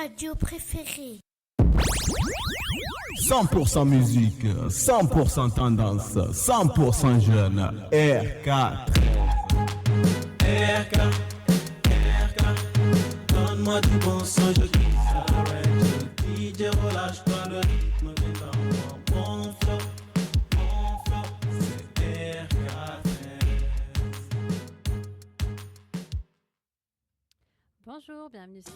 radio préférée. 100% musique, 100% tendance, 100% jeune. RK. RK, donne-moi du bon son, je kiffe. Alright, DJ relâche pas le rythme, viens dans mon flow, c'est RK13. Bonjour, bienvenue sur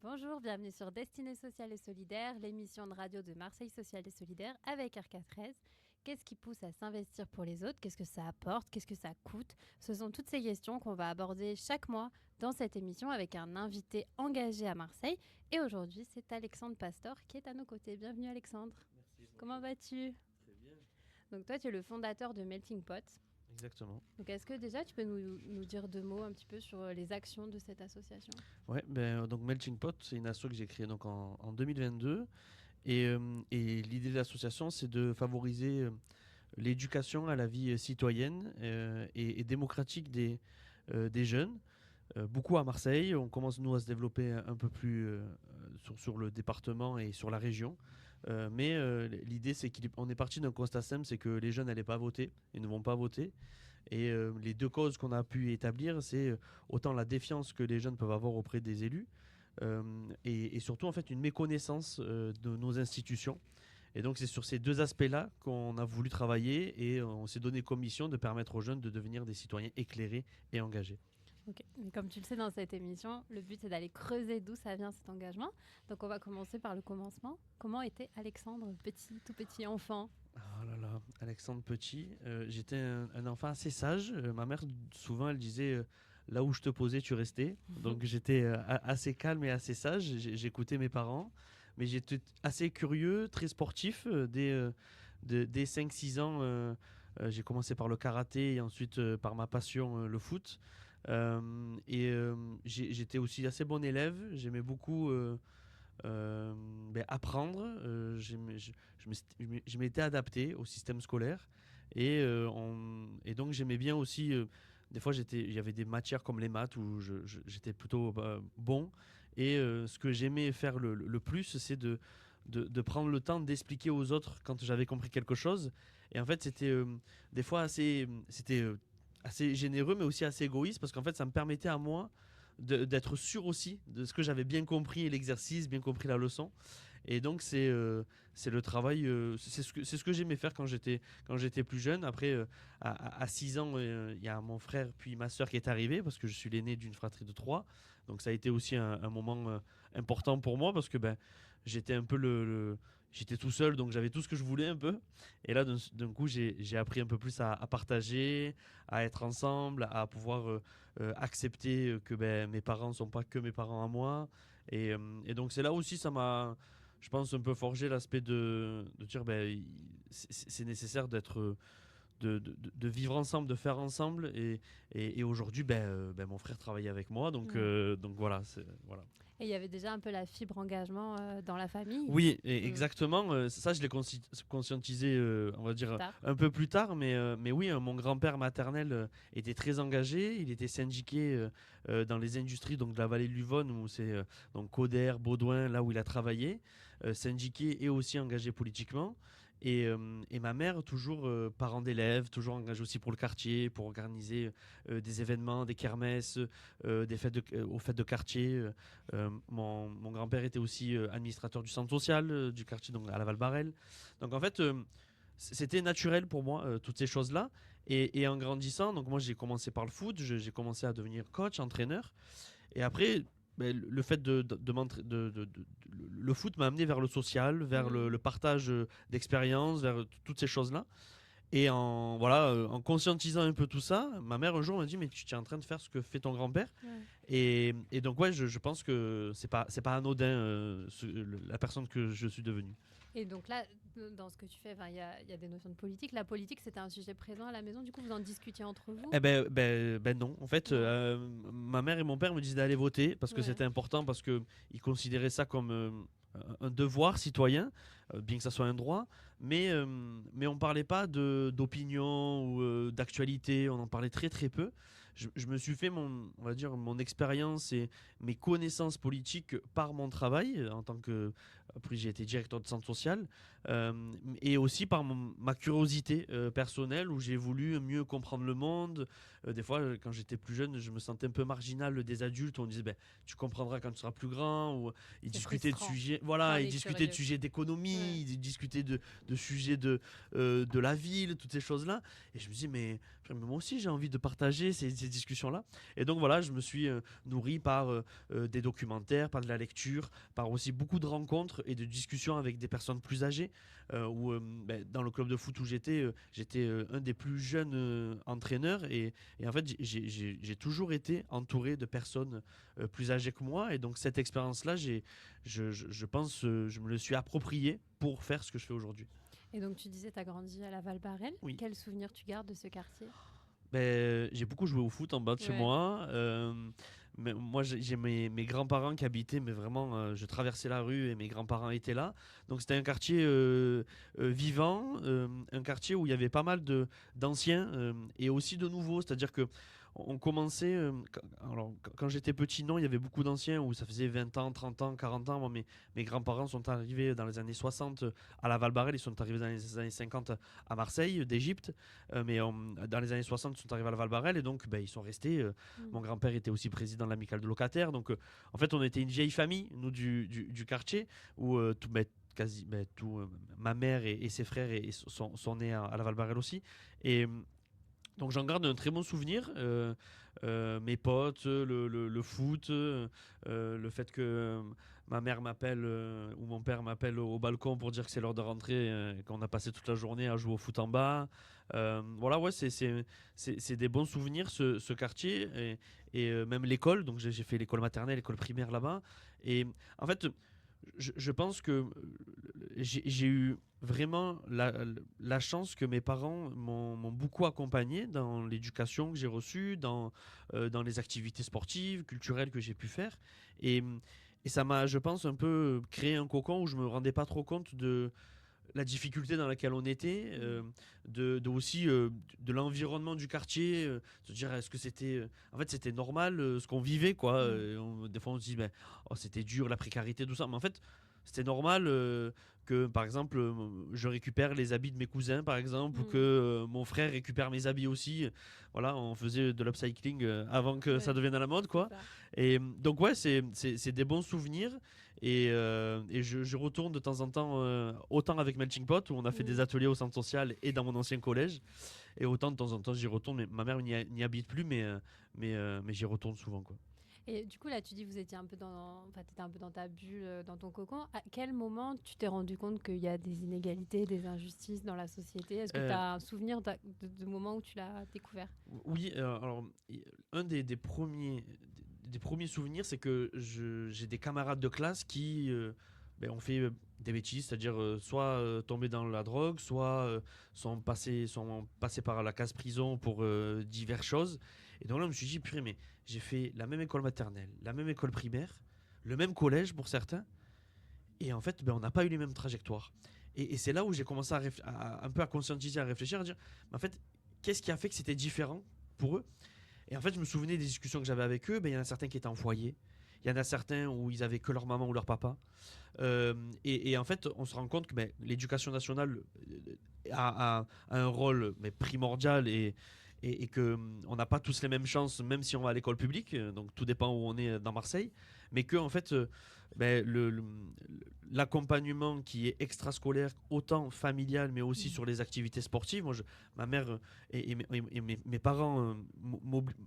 Bonjour, bienvenue sur Destinée Sociale et Solidaire, l'émission de radio de Marseille Sociale et Solidaire avec RK13. Qu'est-ce qui pousse à s'investir pour les autres? Qu'est-ce que ça apporte? Qu'est-ce que ça coûte? Ce sont toutes ces questions qu'on va aborder chaque mois dans cette émission avec un invité engagé à Marseille. Et aujourd'hui, c'est Alexandre Pastor qui est à nos côtés. Bienvenue Alexandre. Merci. Comment vas-tu? Très bien. Donc toi, tu es le fondateur de Melting Pot. Exactement. Donc est-ce que déjà tu peux nous dire deux mots un petit peu sur les actions de cette association? Ouais, donc Melting Pot, c'est une asso que j'ai créée donc en 2022. Et l'idée de l'association, c'est de favoriser l'éducation à la vie citoyenne et démocratique des jeunes. Beaucoup à Marseille. On commence, nous, à se développer un peu plus sur le département et sur la région. Mais l'idée, c'est qu'on est parti d'un constat simple, c'est que les jeunes n'allaient pas voter et ne vont pas voter. Et les deux causes qu'on a pu établir, c'est autant la défiance que les jeunes peuvent avoir auprès des élus et surtout, en fait, une méconnaissance de nos institutions. Et donc, c'est sur ces deux aspects-là qu'on a voulu travailler et on s'est donné comme mission de permettre aux jeunes de devenir des citoyens éclairés et engagés. Ok, mais comme tu le sais dans cette émission, le but c'est d'aller creuser d'où ça vient cet engagement. Donc on va commencer par le commencement. Comment était Alexandre, tout petit enfant? Oh là là, Alexandre Petit, j'étais un enfant assez sage. Ma mère, souvent, elle disait là où je te posais, tu restais. Donc j'étais assez calme et assez sage. J'écoutais mes parents, mais j'étais assez curieux, très sportif. Dès 5-6 ans, j'ai commencé par le karaté et ensuite par ma passion, le foot. J'étais aussi assez bon élève. J'aimais beaucoup apprendre. Je m'étais adapté au système scolaire et donc j'aimais bien aussi. Des fois, il y avait des matières comme les maths où j'étais plutôt bon. Et ce que j'aimais faire le plus, c'est de prendre le temps d'expliquer aux autres quand j'avais compris quelque chose. Et en fait, c'était des fois assez généreux, mais aussi assez égoïste, parce qu'en fait, ça me permettait à moi d'être sûr aussi de ce que j'avais bien compris l'exercice, bien compris la leçon. Et donc, c'est le travail, c'est ce que j'aimais faire quand j'étais plus jeune. Après, à 6 ans, il y a mon frère puis ma sœur qui est arrivé, parce que je suis l'aîné d'une fratrie de 3. Donc, ça a été aussi un moment important pour moi, parce que j'étais un peu j'étais tout seul, donc j'avais tout ce que je voulais un peu. Et là, d'un coup, j'ai appris un peu plus à partager, à être ensemble, à pouvoir accepter que mes parents ne sont pas que mes parents à moi. Et donc, c'est là aussi, ça m'a, je pense, un peu forgé l'aspect de dire c'est nécessaire de vivre ensemble, de faire ensemble. Et aujourd'hui, mon frère travaille avec moi. Donc voilà, voilà. Et il y avait déjà un peu la fibre engagement dans la famille? Oui, exactement. Ça, je l'ai conscientisé, on va dire, un peu plus tard. Mais oui, mon grand-père maternel était très engagé. Il était syndiqué dans les industries donc, de la vallée de l'Uvonne, où c'est donc Coder, Baudouin, là où il a travaillé. Syndiqué et aussi engagé politiquement. Et ma mère, toujours parent d'élèves, toujours engagée aussi pour le quartier, pour organiser des événements, des kermesses, des fêtes aux fêtes de quartier. Mon grand-père était aussi administrateur du centre social du quartier, donc à la Val-Barel. Donc en fait, c'était naturel pour moi, toutes ces choses-là. Et en grandissant, donc moi j'ai commencé par le foot, j'ai commencé à devenir coach, entraîneur. Et après, le fait le foot m'a amené vers le social, vers le partage d'expériences, vers toutes ces choses-là. Et en conscientisant un peu tout ça, ma mère un jour m'a dit mais tu es en train de faire ce que fait ton grand-père. Ouais. Et donc ouais, je pense que c'est pas anodin la personne que je suis devenue. Et donc là, dans ce que tu fais, il y a des notions de politique. La politique, c'était un sujet présent à la maison. Du coup, vous en discutiez entre vous? Non. En fait, ma mère et mon père me disaient d'aller voter parce que c'était important, parce qu'ils considéraient ça comme un devoir citoyen, bien que ça soit un droit. Mais on ne parlait pas d'opinion ou d'actualité. On en parlait très très peu. je me suis fait on va dire, mon expérience et mes connaissances politiques par mon travail en tant que. Après, j'ai été directeur de centre social euh, et aussi par ma curiosité personnelle où j'ai voulu mieux comprendre le monde. Des fois, quand j'étais plus jeune, je me sentais un peu marginal des adultes. On disait, ben, tu comprendras quand tu seras plus grand. Ou ils C'est discutaient de frustrant sujets, quand voilà, on ils est discutaient de curieux. sujets d'économie, Ouais. ils discutaient de sujets de la ville, toutes ces choses-là. Et je me dis, mais moi aussi, j'ai envie de partager ces discussions-là. Et donc voilà, je me suis nourri par des documentaires, par de la lecture, par aussi beaucoup de rencontres et de discussions avec des personnes plus âgées. Ben, dans le club de foot où j'étais un des plus jeunes entraîneurs. Et en fait, j'ai toujours été entouré de personnes plus âgées que moi. Et donc cette expérience-là, je pense, je me le suis approprié pour faire ce que je fais aujourd'hui. Et donc, tu disais, tu as grandi à la Val-Barrel. Oui. Quel souvenir tu gardes de ce quartier? Ben, j'ai beaucoup joué au foot en bas de chez Ouais. moi. Mais moi, j'ai mes grands-parents qui habitaient, mais vraiment, je traversais la rue et mes grands-parents étaient là. Donc c'était un quartier vivant, un quartier où il y avait pas mal d'anciens et aussi de nouveaux. C'est-à-dire que on commençait, alors quand j'étais petit, non, il y avait beaucoup d'anciens où ça faisait 20 ans, 30 ans, 40 ans. Moi, mes grands-parents sont arrivés dans les années 60 à la Val-Barrel, ils sont arrivés dans les années 50 à Marseille, d'Égypte. Mais dans les années 60, ils sont arrivés à la Val-Barrel et donc ben, ils sont restés. Mon grand-père était aussi président de l'amicale de locataires. Donc en fait, on était une vieille famille, nous, du quartier, où tout, ben, quasi, ben, tout ma mère et ses frères sont nés à la Val-Barrel aussi. Et donc j'en garde un très bon souvenir. Mes potes, le foot, le fait que ma mère m'appelle ou mon père m'appelle au balcon pour dire que c'est l'heure de rentrer, et qu'on a passé toute la journée à jouer au foot en bas. Voilà, ouais, c'est des bons souvenirs ce quartier et même l'école. Donc j'ai fait l'école maternelle, l'école primaire là-bas. Et en fait, je pense que j'ai eu vraiment la chance que mes parents m'ont beaucoup accompagné dans l'éducation que j'ai reçue, dans les activités sportives, culturelles que j'ai pu faire. Et, et ça m'a, je pense, un peu créé un cocon où je me rendais pas trop compte de la difficulté dans laquelle on était, de aussi de l'environnement du quartier, se dire est-ce que c'était en fait c'était normal ce qu'on vivait quoi. Des fois on se dit ben, oh, c'était dur la précarité tout ça, mais en fait c'était normal que par exemple je récupère les habits de mes cousins par exemple ou que mon frère récupère mes habits aussi. Voilà, on faisait de l'upcycling avant que ça Ouais, devienne à la mode c'est quoi. ça. Et donc ouais, c'est des bons souvenirs. Et je retourne de temps en temps, autant avec Melting Pot, où on a fait des ateliers au centre social et dans mon ancien collège. Et autant de temps en temps, j'y retourne. Mais ma mère n'y habite plus, mais j'y retourne souvent. Quoi. Et du coup, là, tu dis que vous étiez un peu t'étais un peu dans ta bulle, dans ton cocon. À quel moment tu t'es rendu compte qu'il y a des inégalités, des injustices dans la société? Est-ce que tu as un souvenir de moment où tu l'as découvert? Oui, alors, un des premiers souvenirs, c'est que j'ai des camarades de classe qui ben, ont fait des bêtises, c'est-à-dire soit tombés dans la drogue, soit sont passés par la case prison pour diverses choses. Et donc là, je me suis dit, purée, mais j'ai fait la même école maternelle, la même école primaire, le même collège pour certains, et en fait, ben, on n'a pas eu les mêmes trajectoires. Et c'est là où j'ai commencé un peu à conscientiser, à réfléchir, à dire, mais en fait, qu'est-ce qui a fait que c'était différent pour eux? Et en fait, je me souvenais des discussions que j'avais avec eux. Ben, il y en a certains qui étaient en foyer. Il y en a certains où ils avaient que leur maman ou leur papa. Et en fait, on se rend compte que ben, l'éducation nationale a un rôle mais primordial et que on n'a pas tous les mêmes chances, même si on va à l'école publique. Donc tout dépend où on est dans Marseille. Mais que en fait, ben, l'accompagnement qui est extrascolaire, autant familial, mais aussi sur les activités sportives. Moi, ma mère mes parents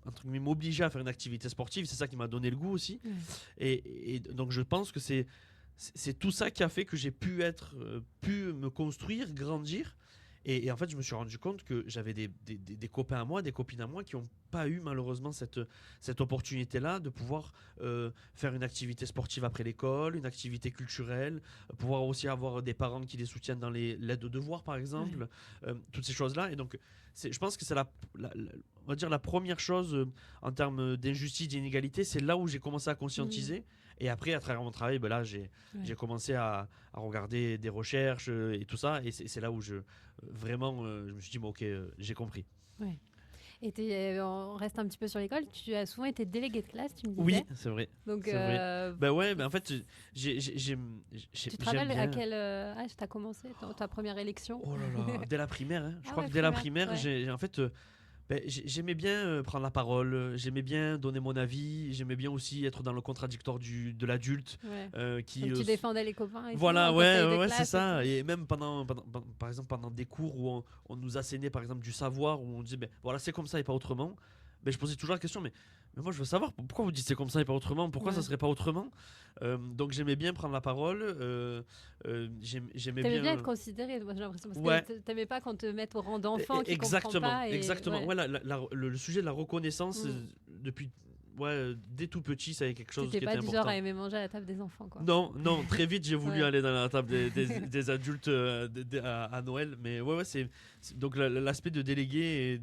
entre guillemets, m'obligeaient à faire une activité sportive. C'est ça qui m'a donné le goût aussi. Et donc je pense que c'est tout ça qui a fait que j'ai pu me construire, grandir. Et en fait, je me suis rendu compte que j'avais des copains à moi, des copines à moi qui n'ont pas eu malheureusement cette opportunité-là de pouvoir faire une activité sportive après l'école, une activité culturelle, pouvoir aussi avoir des parents qui les soutiennent dans l'aide aux devoirs, par exemple, toutes ces choses-là. Et donc, je pense que c'est on va dire la première chose en termes d'injustice, d'inégalité, c'est là où j'ai commencé à conscientiser. Et après, à travers mon travail, ben là, j'ai commencé à regarder des recherches et tout ça. Et c'est là où vraiment, je me suis dit, bon, ok, j'ai compris. Ouais. Et on reste un petit peu sur l'école. Tu as souvent été délégué de classe, tu me disais. Oui, c'est vrai. Donc, C'est vrai. Ben ouais, ben en fait, tu te rappelles à quel âge tu as commencé ta première élection? Oh là là, dès la primaire, hein. Je Ah crois ouais, que dès la primaire, primaire, ouais. en fait, j'aimais bien prendre la parole, j'aimais bien donner mon avis, j'aimais bien aussi être dans le contradictoire de l'adulte Ouais. qui. Donc tu défendais les copains et tout, Voilà, en ouais, conseil de ouais, c'est classe et ça. tout. Et même par exemple, pendant des cours où on nous assénait par exemple du savoir, où on disait, ben voilà, c'est comme ça et pas autrement. Ben, je posais toujours la question, mais moi je veux savoir pourquoi vous dites c'est comme ça et pas autrement, pourquoi ça Ouais. serait pas autrement. Donc j'aimais bien prendre la parole, j'aimais T'aimais bien bien. être considéré, moi j'ai l'impression, parce Ouais. que t'aimais pas qu'on te mette au rang d'enfant qui comprend Exactement, pas. Et, exactement. ouais. Ouais, le sujet de la reconnaissance, Mm. depuis dès tout petit, ça avait quelque chose T'étais qui pas était du genre important. à aimer manger à la table des enfants, quoi. Non, non, très vite j'ai voulu Ouais. aller dans la table des adultes à Noël, mais ouais, donc l'aspect de délégué,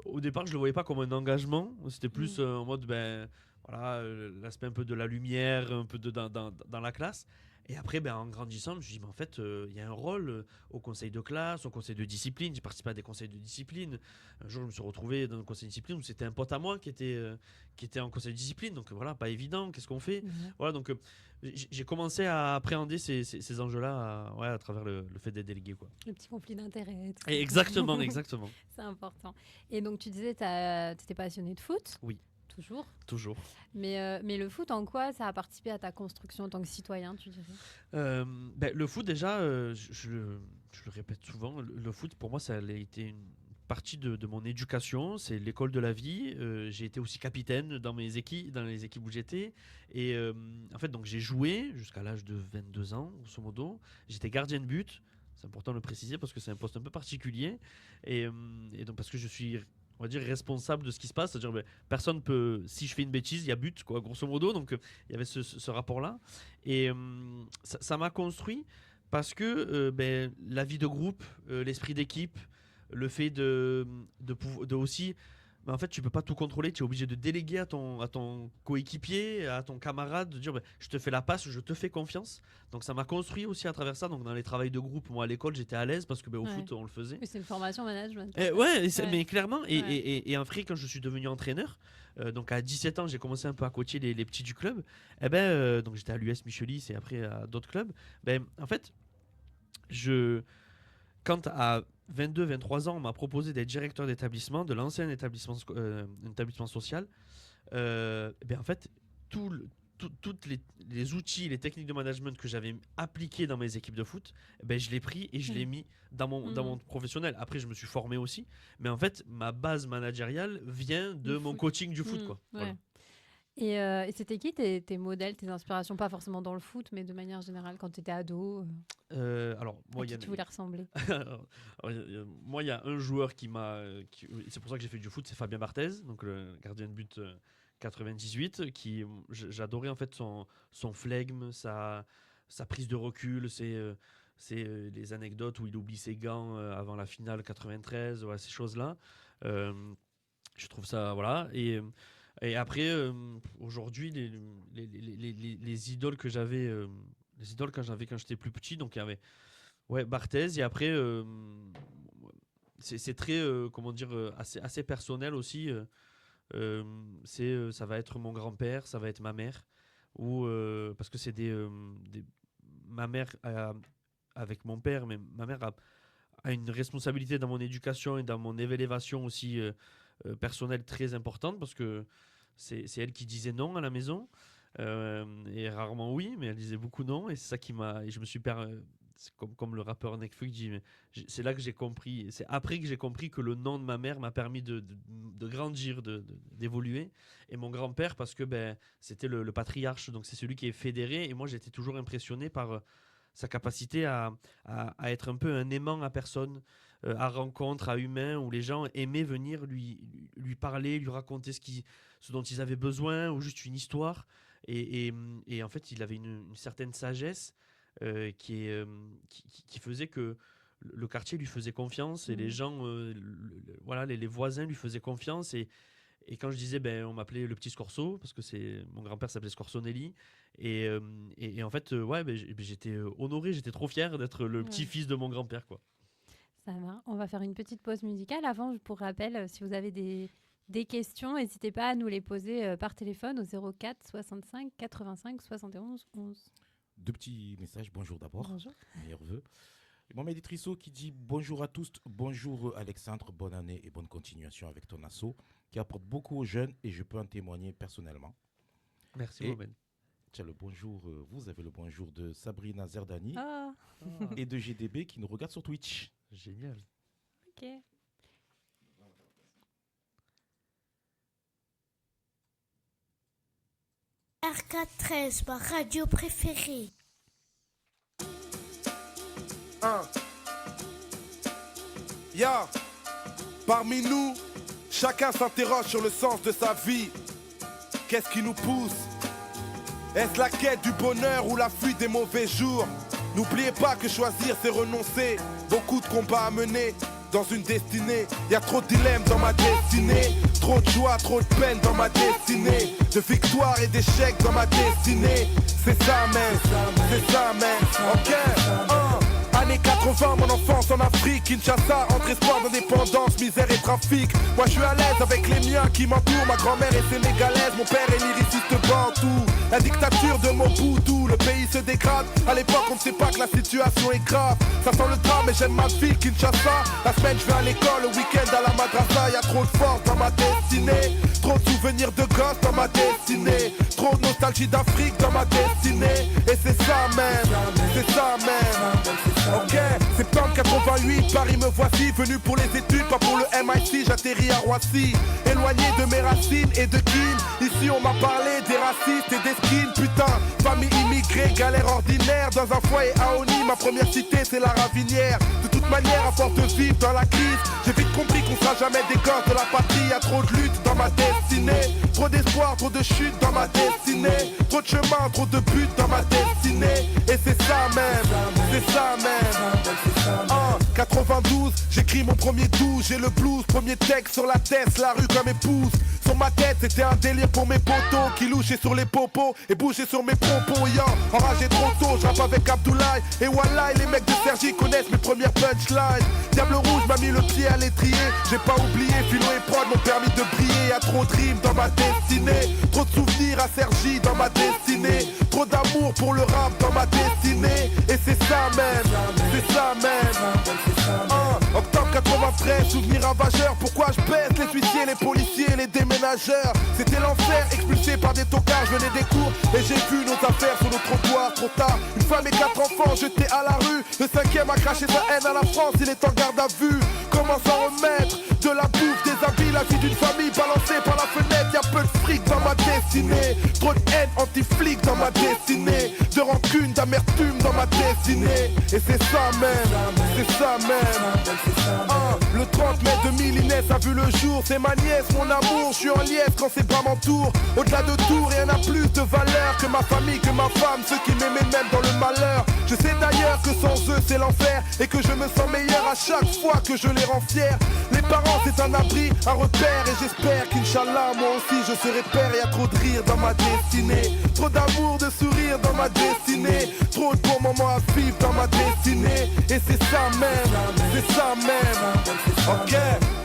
au départ je le voyais pas comme un engagement, c'était plus en mode, ben voilà, l'aspect un peu de la lumière, un peu dans la classe. Et après, ben, en grandissant, je me suis dit, mais en fait, il y a un rôle au conseil de classe, au conseil de discipline. J'ai participé à des conseils de discipline. Un jour, je me suis retrouvé dans un conseil de discipline où c'était un pote à moi qui était en conseil de discipline. Donc voilà, pas évident, qu'est-ce qu'on fait? Ouais. Voilà, donc j'ai commencé à appréhender ces enjeux-là à travers le fait d'être délégué, quoi. Le petit conflit d'intérêts. tout ça. Et exactement, exactement. C'est important. Et donc tu disais, t'étais passionné de foot. Oui. Toujours. Toujours. Mais le foot, en quoi ça a participé à ta construction en tant que citoyen, tu dirais? Le foot, déjà, je le répète souvent, le foot, pour moi, ça a été une partie de mon éducation. C'est l'école de la vie. J'ai été aussi capitaine dans les équipes où j'étais. Et en fait, donc, j'ai joué jusqu'à l'âge de 22 ans, grosso modo. J'étais gardien de but. C'est important de le préciser parce que c'est un poste un peu particulier. Et donc, parce que je suis, on va dire, responsable de ce qui se passe. C'est-à-dire, personne peut, si je fais une bêtise, il y a but, quoi, grosso modo. Donc, il y avait ce rapport-là. Et ça m'a construit parce que la vie de groupe, l'esprit d'équipe, le fait de aussi. En fait, tu peux pas tout contrôler, tu es obligé de déléguer à ton coéquipier, à ton camarade, de dire je te fais la passe, je te fais confiance. Donc ça m'a construit aussi à travers ça. Donc dans les travails de groupe, moi à l'école, j'étais à l'aise parce que au Ouais. foot, on le faisait. Oui, c'est une formation management. Ouais, Ouais. mais clairement. Et, Ouais. et après, quand je suis devenu entraîneur, donc à 17 ans, j'ai commencé un peu à coacher les petits du club. Donc j'étais à l'US Michelis et après à d'autres clubs. En fait, quand à 22-23 ans, on m'a proposé d'être directeur d'établissement, de lancer un établissement social, en fait, toutes les outils, les techniques de management que j'avais appliquées dans mes équipes de foot, je l'ai pris et je l'ai mis dans mon professionnel. Après, je me suis formé aussi, mais en fait, ma base managériale vient de Du mon foot. coaching du foot, quoi. Ouais. Voilà. Et c'était qui tes modèles, tes inspirations, pas forcément dans le foot, mais de manière générale, quand tu étais ado, Alors, à moi, qui tu voulais ressembler? Moi, il y a un joueur c'est pour ça que j'ai fait du foot, c'est Fabien Barthez, donc le gardien de but 98, j'adorais en fait son flegme, sa prise de recul, les anecdotes où il oublie ses gants avant la finale 93, ouais, ces choses-là. Je trouve ça, voilà. Et après, aujourd'hui, les idoles que j'avais, les idoles quand j'étais plus petit, donc il y avait Barthez, et après, c'est très, comment dire, assez personnel aussi. Ça va être mon grand-père, ça va être ma mère, parce que c'est ma mère avec mon père, mais ma mère a une responsabilité dans mon éducation et dans mon élévation aussi personnelle très importante, parce que c'est elle qui disait non à la maison, et rarement oui, mais elle disait beaucoup non, et c'est ça qui m'a, et je me suis c'est comme le rappeur Nekfeu qui dit, mais c'est là que j'ai compris, c'est après que j'ai compris que le nom de ma mère m'a permis de grandir, d'évoluer. Et mon grand-père, parce que c'était le patriarche, donc c'est celui qui est fédéré, et moi j'étais toujours impressionné par sa capacité à être un peu un aimant à personne, à rencontre, à humain, où les gens aimaient venir lui parler, lui raconter ce dont ils avaient besoin, ou juste une histoire. Et en fait, il avait une certaine sagesse qui faisait que le quartier lui faisait confiance, et les gens, voilà, les voisins lui faisaient confiance. Et quand je disais, on m'appelait le petit Scorso, parce que mon grand-père s'appelait Scorsonelli. Et en fait, j'étais honoré, j'étais trop fier d'être le petit-fils de mon grand-père, quoi. Ça va. On va faire une petite pause musicale. Avant, pour rappel, si vous avez des questions, n'hésitez pas à nous les poser par téléphone au 04 65 85 71 11. 2 petits messages. Bonjour d'abord. Bonjour. Meilleurs vœux. Mohamed Idrisso qui dit bonjour à tous. Bonjour Alexandre, bonne année et bonne continuation avec ton asso qui apporte beaucoup aux jeunes et je peux en témoigner personnellement. Merci, Et- Mohamed. Tiens, le bonjour, vous avez le bonjour de Sabrina Zerdani Ah, et de GDB qui nous regarde sur Twitch. Génial. ok. RK13, ma radio préférée. Ya, parmi nous, chacun s'interroge sur le sens de sa vie. Qu'est-ce qui nous pousse? Est-ce la quête du bonheur ou la fuite des mauvais jours? N'oubliez pas que choisir c'est renoncer. Beaucoup de combats à mener dans une destinée. Y a trop de dilemmes dans ma destinée. Trop de joie, trop de peine dans ma destinée. De victoires et d'échecs dans ma destinée. C'est ça même, c'est ça même. Ok, Années 80, mon enfance en Afrique, Kinshasa, entre espoir d'indépendance, misère et trafic. Moi je suis à l'aise avec les miens qui m'entourent. Ma grand-mère est sénégalaise, mon père est lyriciste bantou. La dictature de Mobutu, le pays se dégrade. À l'époque on ne sait pas que la situation est grave. Ça sent le drame mais j'aime ma ville, Kinshasa. La semaine je vais à l'école, le week-end à la madrasa. Y'a trop de force dans ma destinée. Trop de souvenirs de gosse dans ma destinée. Trop de nostalgie d'Afrique dans ma destinée. Et c'est ça même, c'est ça même. Ok, septembre 88, Paris me voici. Venu pour les études, pas pour le MIT. J'atterris à Roissy, éloigné de mes racines et de Kin. Ici on m'a parlé des racistes et des skins. Putain, famille immigrée, galère ordinaire. Dans un foyer à Oni, ma première cité c'est la Ravinière. De toute manière, à force de vivre dans la crise, j'ai vite compris qu'on sera jamais des gosses de la patrie. Y'a trop de luttes dans ma destinée. Trop d'espoir, trop de chutes dans ma destinée. Trop de chemin, trop de buts dans ma destinée. Et c'est ça même, c'est ça même. 92, j'écris mon premier 12. J'ai le blues, premier texte sur la tête, la rue comme épouse. Sur ma tête, c'était un délire pour mes potos qui louchaient sur les popos et bougeaient sur mes propos. Yo, enragé trop tôt, je rappe avec Abdoulaye et Wallah. Et les mecs de Sergi connaissent mes premières punchlines. Diable rouge m'a mis le pied à l'étrier. J'ai pas oublié, Philo et Prod m'ont permis de briller. Y'a trop de rimes dans ma destinée. Trop de souvenirs à Sergi dans ma destinée. Trop d'amour pour le rap dans ma destinée. Et c'est ça même, c'est ça même. Octobre 93, souvenir ravageur. Pourquoi je baisse les huissiers, les policiers, les déménageurs? C'était l'enfer, expulsé par des tocards. Je venais des cours et j'ai vu nos affaires sur le trottoir. Trop tard, une femme et 4 enfants jetés à la rue. Le 5e a craché sa haine à la France, il est en garde à vue. Comment s'en remettre? De la bouffe, des habits, la vie d'une famille balancée par la fenêtre. Y'a peu de fric dans ma destinée. Trop de haine anti-flic dans ma destinée. De rancune, d'amertume dans ma destinée. Et c'est ça même, c'est ça même. Le 30 mai 2000, Inès a vu le jour. C'est ma nièce, mon amour, je suis en liesse quand ses bras m'entourent. Au-delà de tout, rien n'a plus de valeur que ma famille, que ma femme, ceux qui m'aimaient même dans le malheur. Je sais d'ailleurs que sans eux c'est l'enfer. Et que je me sens meilleur à chaque fois que je les rends fiers. Les parents c'est un abri, un repère. Et j'espère qu'Inch'Allah moi aussi je serai père. Y'a trop de rire dans ma destinée. Trop d'amour, de sourire dans ma destinée. Trop de bons moments à vivre dans ma destinée. Et c'est ça même, c'est ça même. Ok,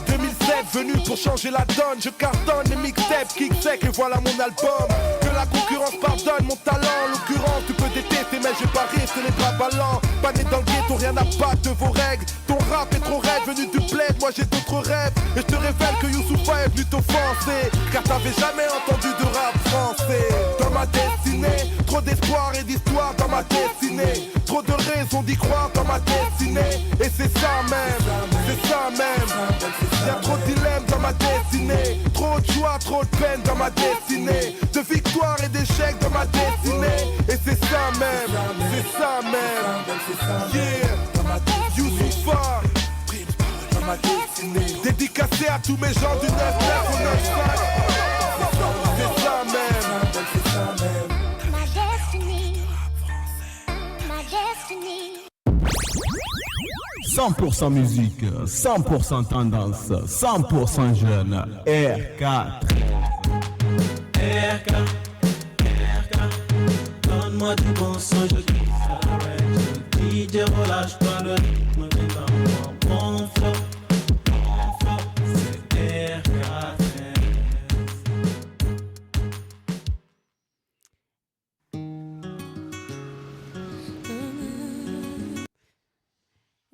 2007 venu pour changer la donne. Je cartonne les mixtapes, kick sec et voilà mon album. Que la concurrence pardonne mon talent. En l'occurrence tu peux détester mais je vais pas rester les bras ballants. Pas né dans le ghetto, rien à battre de vos règles. Ton rap est trop raide, venu du bled, moi j'ai d'autres rêves. Et je te révèle que Youssoufa est venu t'offenser. Car t'avais jamais entendu de rap français. Dans ma destinée, trop d'espoir et d'histoire dans ma destinée. Trop de raisons d'y croire dans ma destinée. Et c'est ça même, c'est ça même. Y'a trop de dilemmes dans ma destinée. Trop de joie, trop de peine dans ma destinée. De victoire et d'échecs dans ma destinée. Et c'est ça même, c'est ça même. Yeah, Youssoufa dans ma destinée. Dédicacé à tous mes gens du 9-9 au 9-5. C'est ça même, c'est ça même. Ma destinée. Ma destinée. 100% musique, 100% tendance, 100% jeune. R4. RK, donne-moi du bon son, je kiffe. DJ relâche pas le rythme, viens dans mon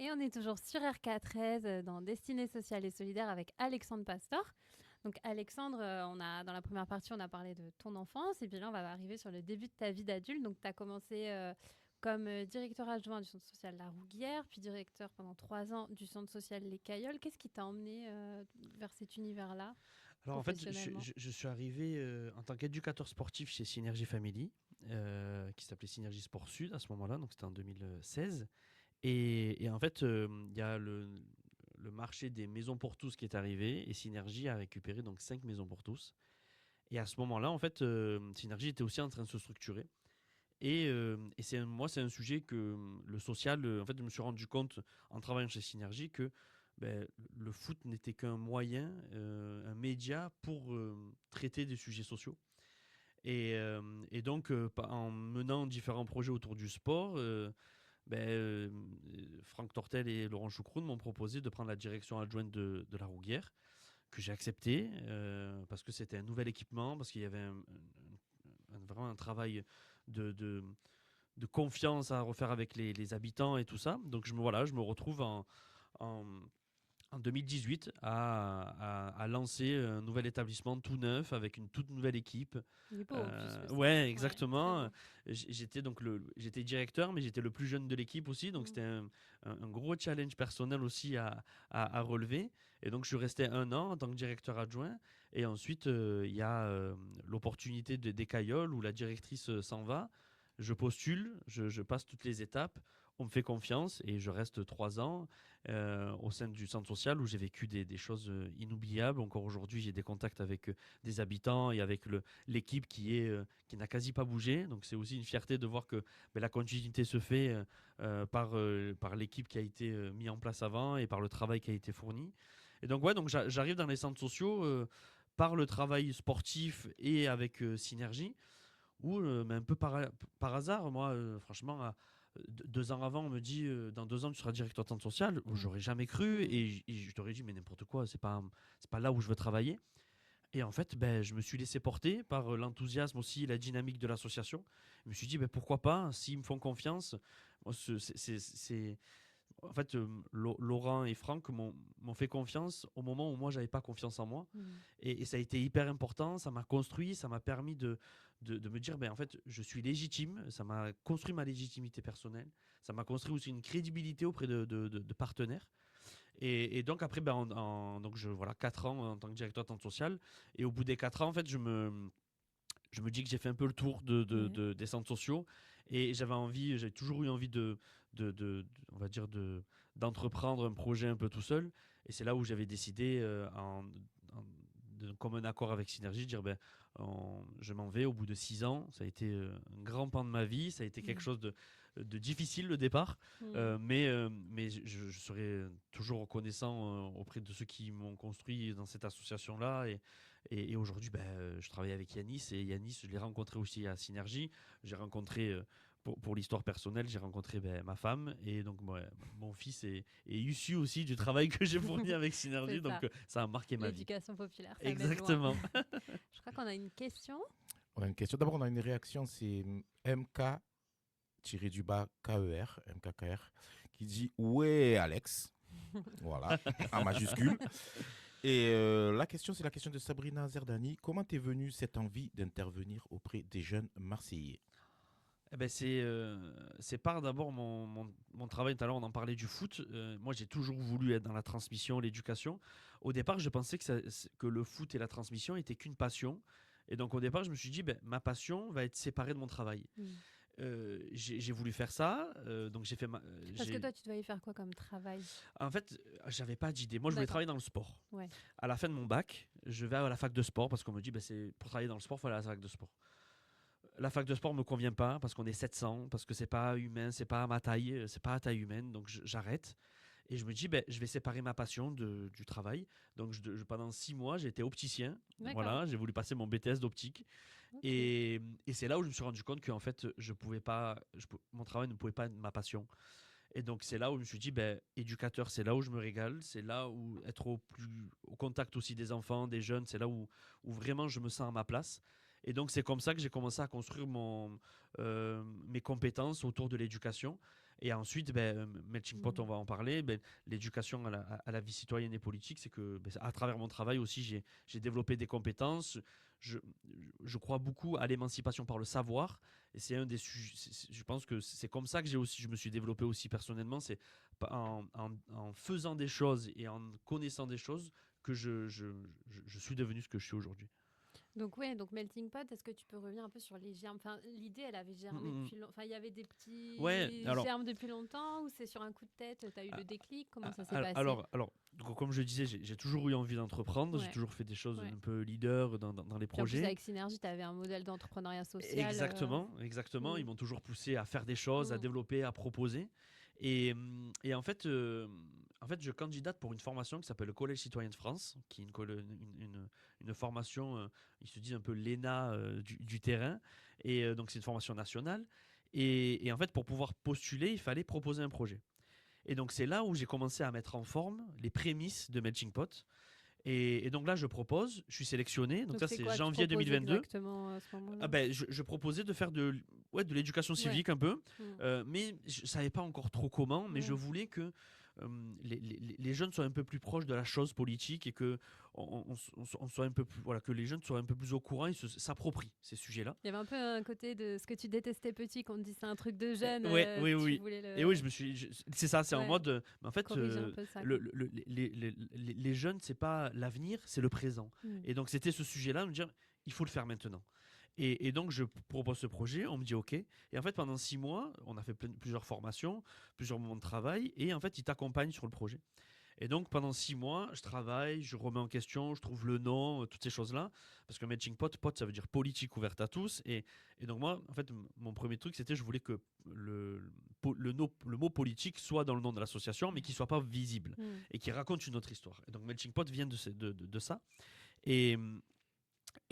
Et on est toujours sur RK13 dans Destinée sociale et solidaire avec Alexandre Pastor. Donc Alexandre, dans la première partie, on a parlé de ton enfance et puis là, on va arriver sur le début de ta vie d'adulte. Donc tu as commencé comme directeur adjoint du centre social La Rouguière, puis directeur pendant 3 ans du centre social Les Cailloles. Qu'est-ce qui t'a emmené vers cet univers-là? Alors en fait, Professionnellement. je suis arrivé en tant qu'éducateur sportif chez Synergie Family, qui s'appelait Synergie Sport Sud à ce moment-là, donc c'était en 2016. Et en fait, il y a le marché des maisons pour tous qui est arrivé et Synergie a récupéré donc 5 maisons pour tous. Et à ce moment-là, en fait, Synergie était aussi en train de se structurer. Et moi, c'est un sujet que le social, en fait, je me suis rendu compte en travaillant chez Synergie que le foot n'était qu'un moyen, un média pour traiter des sujets sociaux. Et donc, en menant différents projets autour du sport, Franck Tortel et Laurent Choucroune m'ont proposé de prendre la direction adjointe de La Rouguière, que j'ai accepté parce que c'était un nouvel équipement, parce qu'il y avait vraiment un travail de confiance à refaire avec les habitants et tout ça. Donc je me retrouve en 2018 à lancer un nouvel établissement tout neuf avec une toute nouvelle équipe. Il est beau, en plus, le centre. Ouais, exactement. Ouais, J'étais directeur, mais j'étais le plus jeune de l'équipe aussi. Donc c'était un gros challenge personnel aussi à relever. Et donc je suis resté 1 an en tant que directeur adjoint. Et ensuite, il y a l'opportunité des Cailloles où la directrice s'en va. Je postule, je passe toutes les étapes. On me fait confiance et je reste 3 ans au sein du centre social où j'ai vécu des choses inoubliables. Encore aujourd'hui, j'ai des contacts avec des habitants et avec l'équipe qui n'a quasi pas bougé. Donc c'est aussi une fierté de voir que la continuité se fait par l'équipe qui a été mise en place avant et par le travail qui a été fourni. Et donc j'arrive dans les centres sociaux par le travail sportif et avec Synergie où mais un peu par hasard, moi franchement 2 ans avant, on me dit dans 2 ans tu seras directeur de centre social. J'aurais jamais cru et je t'aurais dit mais n'importe quoi, c'est pas là où je veux travailler. Et en fait, je me suis laissé porter par l'enthousiasme aussi, la dynamique de l'association. Je me suis dit pourquoi pas, s'ils me font confiance. Moi, en fait, Laurent et Franck m'ont fait confiance au moment où moi j'avais pas confiance en moi. Et ça a été hyper important, ça m'a construit, ça m'a permis de me dire en fait je suis légitime, ça m'a construit ma légitimité personnelle, ça m'a construit aussi une crédibilité auprès de partenaires. Et donc après donc 4 ans en tant que directeur de centre social, et au bout des 4 ans en fait je me dis que j'ai fait un peu le tour des centres sociaux et j'ai toujours eu envie on va dire d'entreprendre un projet un peu tout seul. Et c'est là où j'avais décidé comme un accord avec Synergie, de dire je m'en vais au bout de 6 ans. Ça a été un grand pan de ma vie, ça a été quelque chose de difficile le départ, mais je serai toujours reconnaissant auprès de ceux qui m'ont construit dans cette association-là. Et aujourd'hui, je travaille avec Yanis, et Yanis, je l'ai rencontré aussi à Synergie. J'ai rencontré, pour l'histoire personnelle, j'ai rencontré ma femme, et donc mon fils est issu aussi du travail que j'ai fourni avec Synergie, donc ça a marqué ma vie. L'éducation populaire, ça Exactement. Je crois qu'on a une question. On a une question. D'abord, on a une réaction, c'est MK-KER, MKKR, qui dit « Ouais, Alex ». Voilà, en majuscule. Et la question, c'est la question de Sabrina Zerdani. Comment t'es venue cette envie d'intervenir auprès des jeunes Marseillais? C'est par d'abord mon travail. Tout à l'heure, on en parlait du foot. Moi, j'ai toujours voulu être dans la transmission, l'éducation. Au départ, je pensais que le foot et la transmission étaient qu'une passion. Et donc, au départ, je me suis dit, ma passion va être séparée de mon travail. J'ai voulu faire ça. Donc j'ai fait Parce que toi, tu dois y faire quoi comme travail? En fait, j'avais pas d'idée. Moi, je voulais travailler dans le sport. Ouais. À la fin de mon bac, je vais à la fac de sport parce qu'on me dit, pour travailler dans le sport, il faut aller à la fac de sport. La fac de sport me convient pas parce qu'on est 700, parce que c'est pas humain, c'est pas à ma taille, c'est pas à taille humaine. Donc j'arrête. Et je me dis, je vais séparer ma passion du travail. Donc pendant 6 mois, j'ai été opticien. Voilà, j'ai voulu passer mon BTS d'optique. Okay. Et c'est là où je me suis rendu compte qu'en fait, mon travail ne pouvait pas être ma passion. Et donc c'est là où je me suis dit, éducateur, c'est là où je me régale. C'est là où être au contact aussi des enfants, des jeunes, c'est là où vraiment je me sens à ma place. Et donc c'est comme ça que j'ai commencé à construire mes compétences autour de l'éducation. Et ensuite, Melting Pot, on va en parler. L'éducation à la vie citoyenne et politique, c'est que à travers mon travail aussi, j'ai développé des compétences. Je crois beaucoup à l'émancipation par le savoir. Et c'est un des sujets. Je pense que c'est comme ça que je me suis développé aussi personnellement. C'est en faisant des choses et en connaissant des choses que je suis devenu ce que je suis aujourd'hui. Donc Melting Pot, est-ce que tu peux revenir un peu sur les germes? Enfin, l'idée, elle avait germé depuis longtemps. Enfin, il y avait des petits germes depuis longtemps, ou c'est sur un coup de tête, tu as eu le déclic? Comment ça s'est passé? Alors, donc, comme je disais, j'ai toujours eu envie d'entreprendre. J'ai toujours fait des choses un peu leader dans les Puis en projets. plus, avec Synergie, tu avais un modèle d'entrepreneuriat social. Exactement. Ils m'ont toujours poussé à faire des choses, à développer, à proposer. Et en fait, je candidate pour une formation qui s'appelle le Collège citoyen de France, qui est une formation, ils se disent un peu l'ENA du terrain. Et donc, c'est une formation nationale. Et en fait, pour pouvoir postuler, il fallait proposer un projet. Et donc, c'est là où j'ai commencé à mettre en forme les prémices de Melting Pot. Et donc là, je propose, je suis sélectionné. Donc ça, c'est janvier 2022. Exactement à ce moment-là. Je proposais de faire de l'éducation civique un peu, mais je ne savais pas encore trop comment, mais je voulais que les jeunes soient un peu plus proches de la chose politique et que on soit un peu plus, que les jeunes soient un peu plus au courant et s'approprient ces sujets-là. Il y avait un peu un côté de ce que tu détestais petit, qu'on te dit c'est un truc de jeune. Oui. Et oui, c'est ça, c'est en mode. En fait, les jeunes, c'est pas l'avenir, c'est le présent. Et donc c'était ce sujet-là, de me dire, il faut le faire maintenant. Et donc, je propose ce projet, on me dit OK. Et en fait, pendant 6 mois, on a fait plusieurs formations, plusieurs moments de travail, et en fait, ils t'accompagnent sur le projet. Et donc, pendant 6 mois, je travaille, je remets en question, je trouve le nom, toutes ces choses-là. Parce que Melting Pot, ça veut dire politique ouverte à tous. Et donc, moi, en fait, mon premier truc, c'était je voulais que le mot politique soit dans le nom de l'association, mais qu'il ne soit pas visible et qu'il raconte une autre histoire. Et donc, Melting Pot vient de ça. Et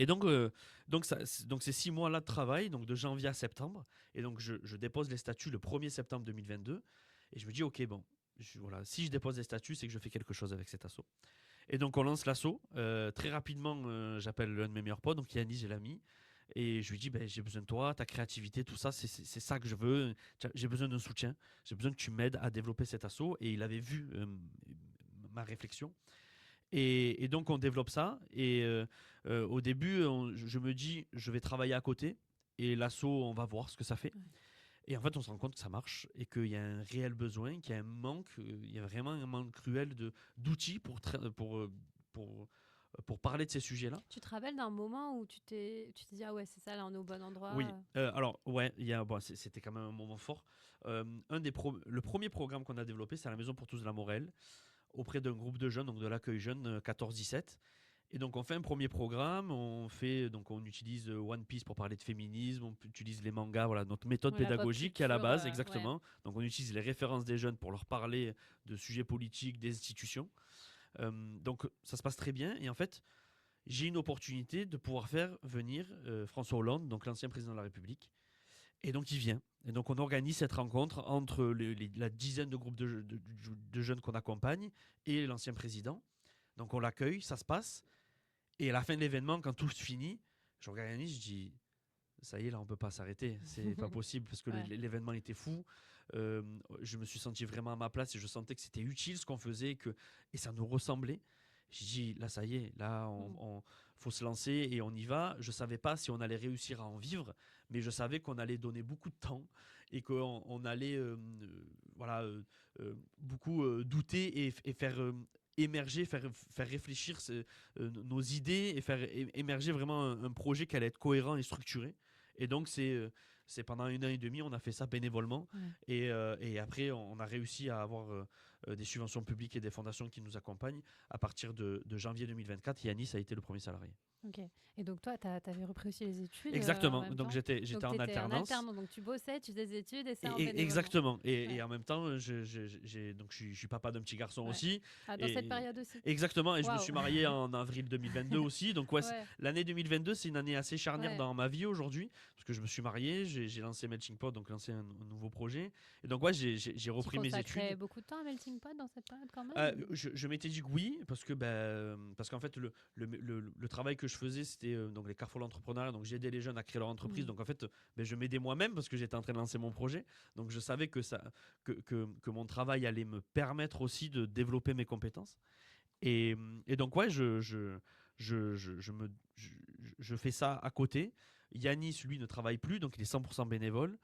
donc c'est 6 mois-là de travail, donc de janvier à septembre. Et donc, je dépose les statuts le 1er septembre 2022. Et je me dis, OK, si je dépose les statuts, c'est que je fais quelque chose avec cet asso. Et donc, on lance l'asso. Très rapidement, j'appelle l'un de mes meilleurs potes, donc Yannis, j'ai l'ami. Et je lui dis, j'ai besoin de toi, ta créativité, tout ça, c'est ça que je veux. J'ai besoin d'un soutien. J'ai besoin que tu m'aides à développer cet asso. Et il avait vu ma réflexion. Et donc, on développe ça. Et au début, je me dis, je vais travailler à côté. Et l'asso, on va voir ce que ça fait. Et en fait, on se rend compte que ça marche et qu'il y a un réel besoin, qu'il y a un manque. Il y a vraiment un manque cruel d'outils pour parler de ces sujets-là. Tu te rappelles d'un moment où tu t'es dit, ah ouais, c'est ça, là, on est au bon endroit? Oui. C'était quand même un moment fort. Le premier programme qu'on a développé, c'est à la Maison pour tous de la Morelle, auprès d'un groupe de jeunes, donc de l'accueil jeune 14-17. Et donc on fait un premier programme, on utilise One Piece pour parler de féminisme, on utilise les mangas, notre méthode pédagogique qui est à la base, exactement. Donc on utilise les références des jeunes pour leur parler de sujets politiques, des institutions. Donc ça se passe très bien. Et en fait, j'ai une opportunité de pouvoir faire venir François Hollande, donc l'ancien président de la République. Et donc il vient. Et donc on organise cette rencontre entre la dizaine de groupes de jeunes qu'on accompagne et l'ancien président. Donc on l'accueille, ça se passe. Et à la fin de l'événement, quand tout se finit, je regarde Yannis, je dis, ça y est, là on ne peut pas s'arrêter. C'est pas possible parce que l'événement était fou. Je me suis senti vraiment à ma place et je sentais que c'était utile ce qu'on faisait et ça nous ressemblait. J'ai dit, là ça y est, là on faut se lancer et on y va. Je ne savais pas si on allait réussir à en vivre, mais je savais qu'on allait donner beaucoup de temps et qu'on allait beaucoup douter et faire émerger, faire réfléchir nos idées et faire émerger vraiment un projet qui allait être cohérent et structuré. Et donc, c'est pendant 1 an et demi, on a fait ça bénévolement. Et après, on a réussi à avoir des subventions publiques et des fondations qui nous accompagnent. À partir de janvier 2024, Yannis a été le premier salarié. Ok. Et donc toi, tu avais repris aussi les études? Exactement. Donc j'étais en alternance. Donc tu bossais, tu faisais des études et ça en bénévolement. Exactement. Et en même temps, je suis papa d'un petit garçon aussi. Dans cette période aussi. Exactement. Et je me suis marié en avril 2022 aussi. Donc l'année 2022, c'est une année assez charnière dans ma vie aujourd'hui. Parce que je me suis marié, j'ai lancé Melting Pot, donc lancé un nouveau projet. Et donc j'ai repris mes études. Tu consacrais beaucoup de temps à Melting une pote dans cette période quand même Je m'étais dit que oui, parce qu'en fait, le travail que je faisais, c'était donc les Carrefour l'entrepreneuriat. Donc, j'aidais les jeunes à créer leur entreprise. Donc, en fait, je m'aidais moi-même parce que j'étais en train de lancer mon projet. Donc, je savais que mon travail allait me permettre aussi de développer mes compétences. Et donc, ouais, je fais ça à côté. Yanis, lui, ne travaille plus, donc il est 100% bénévole.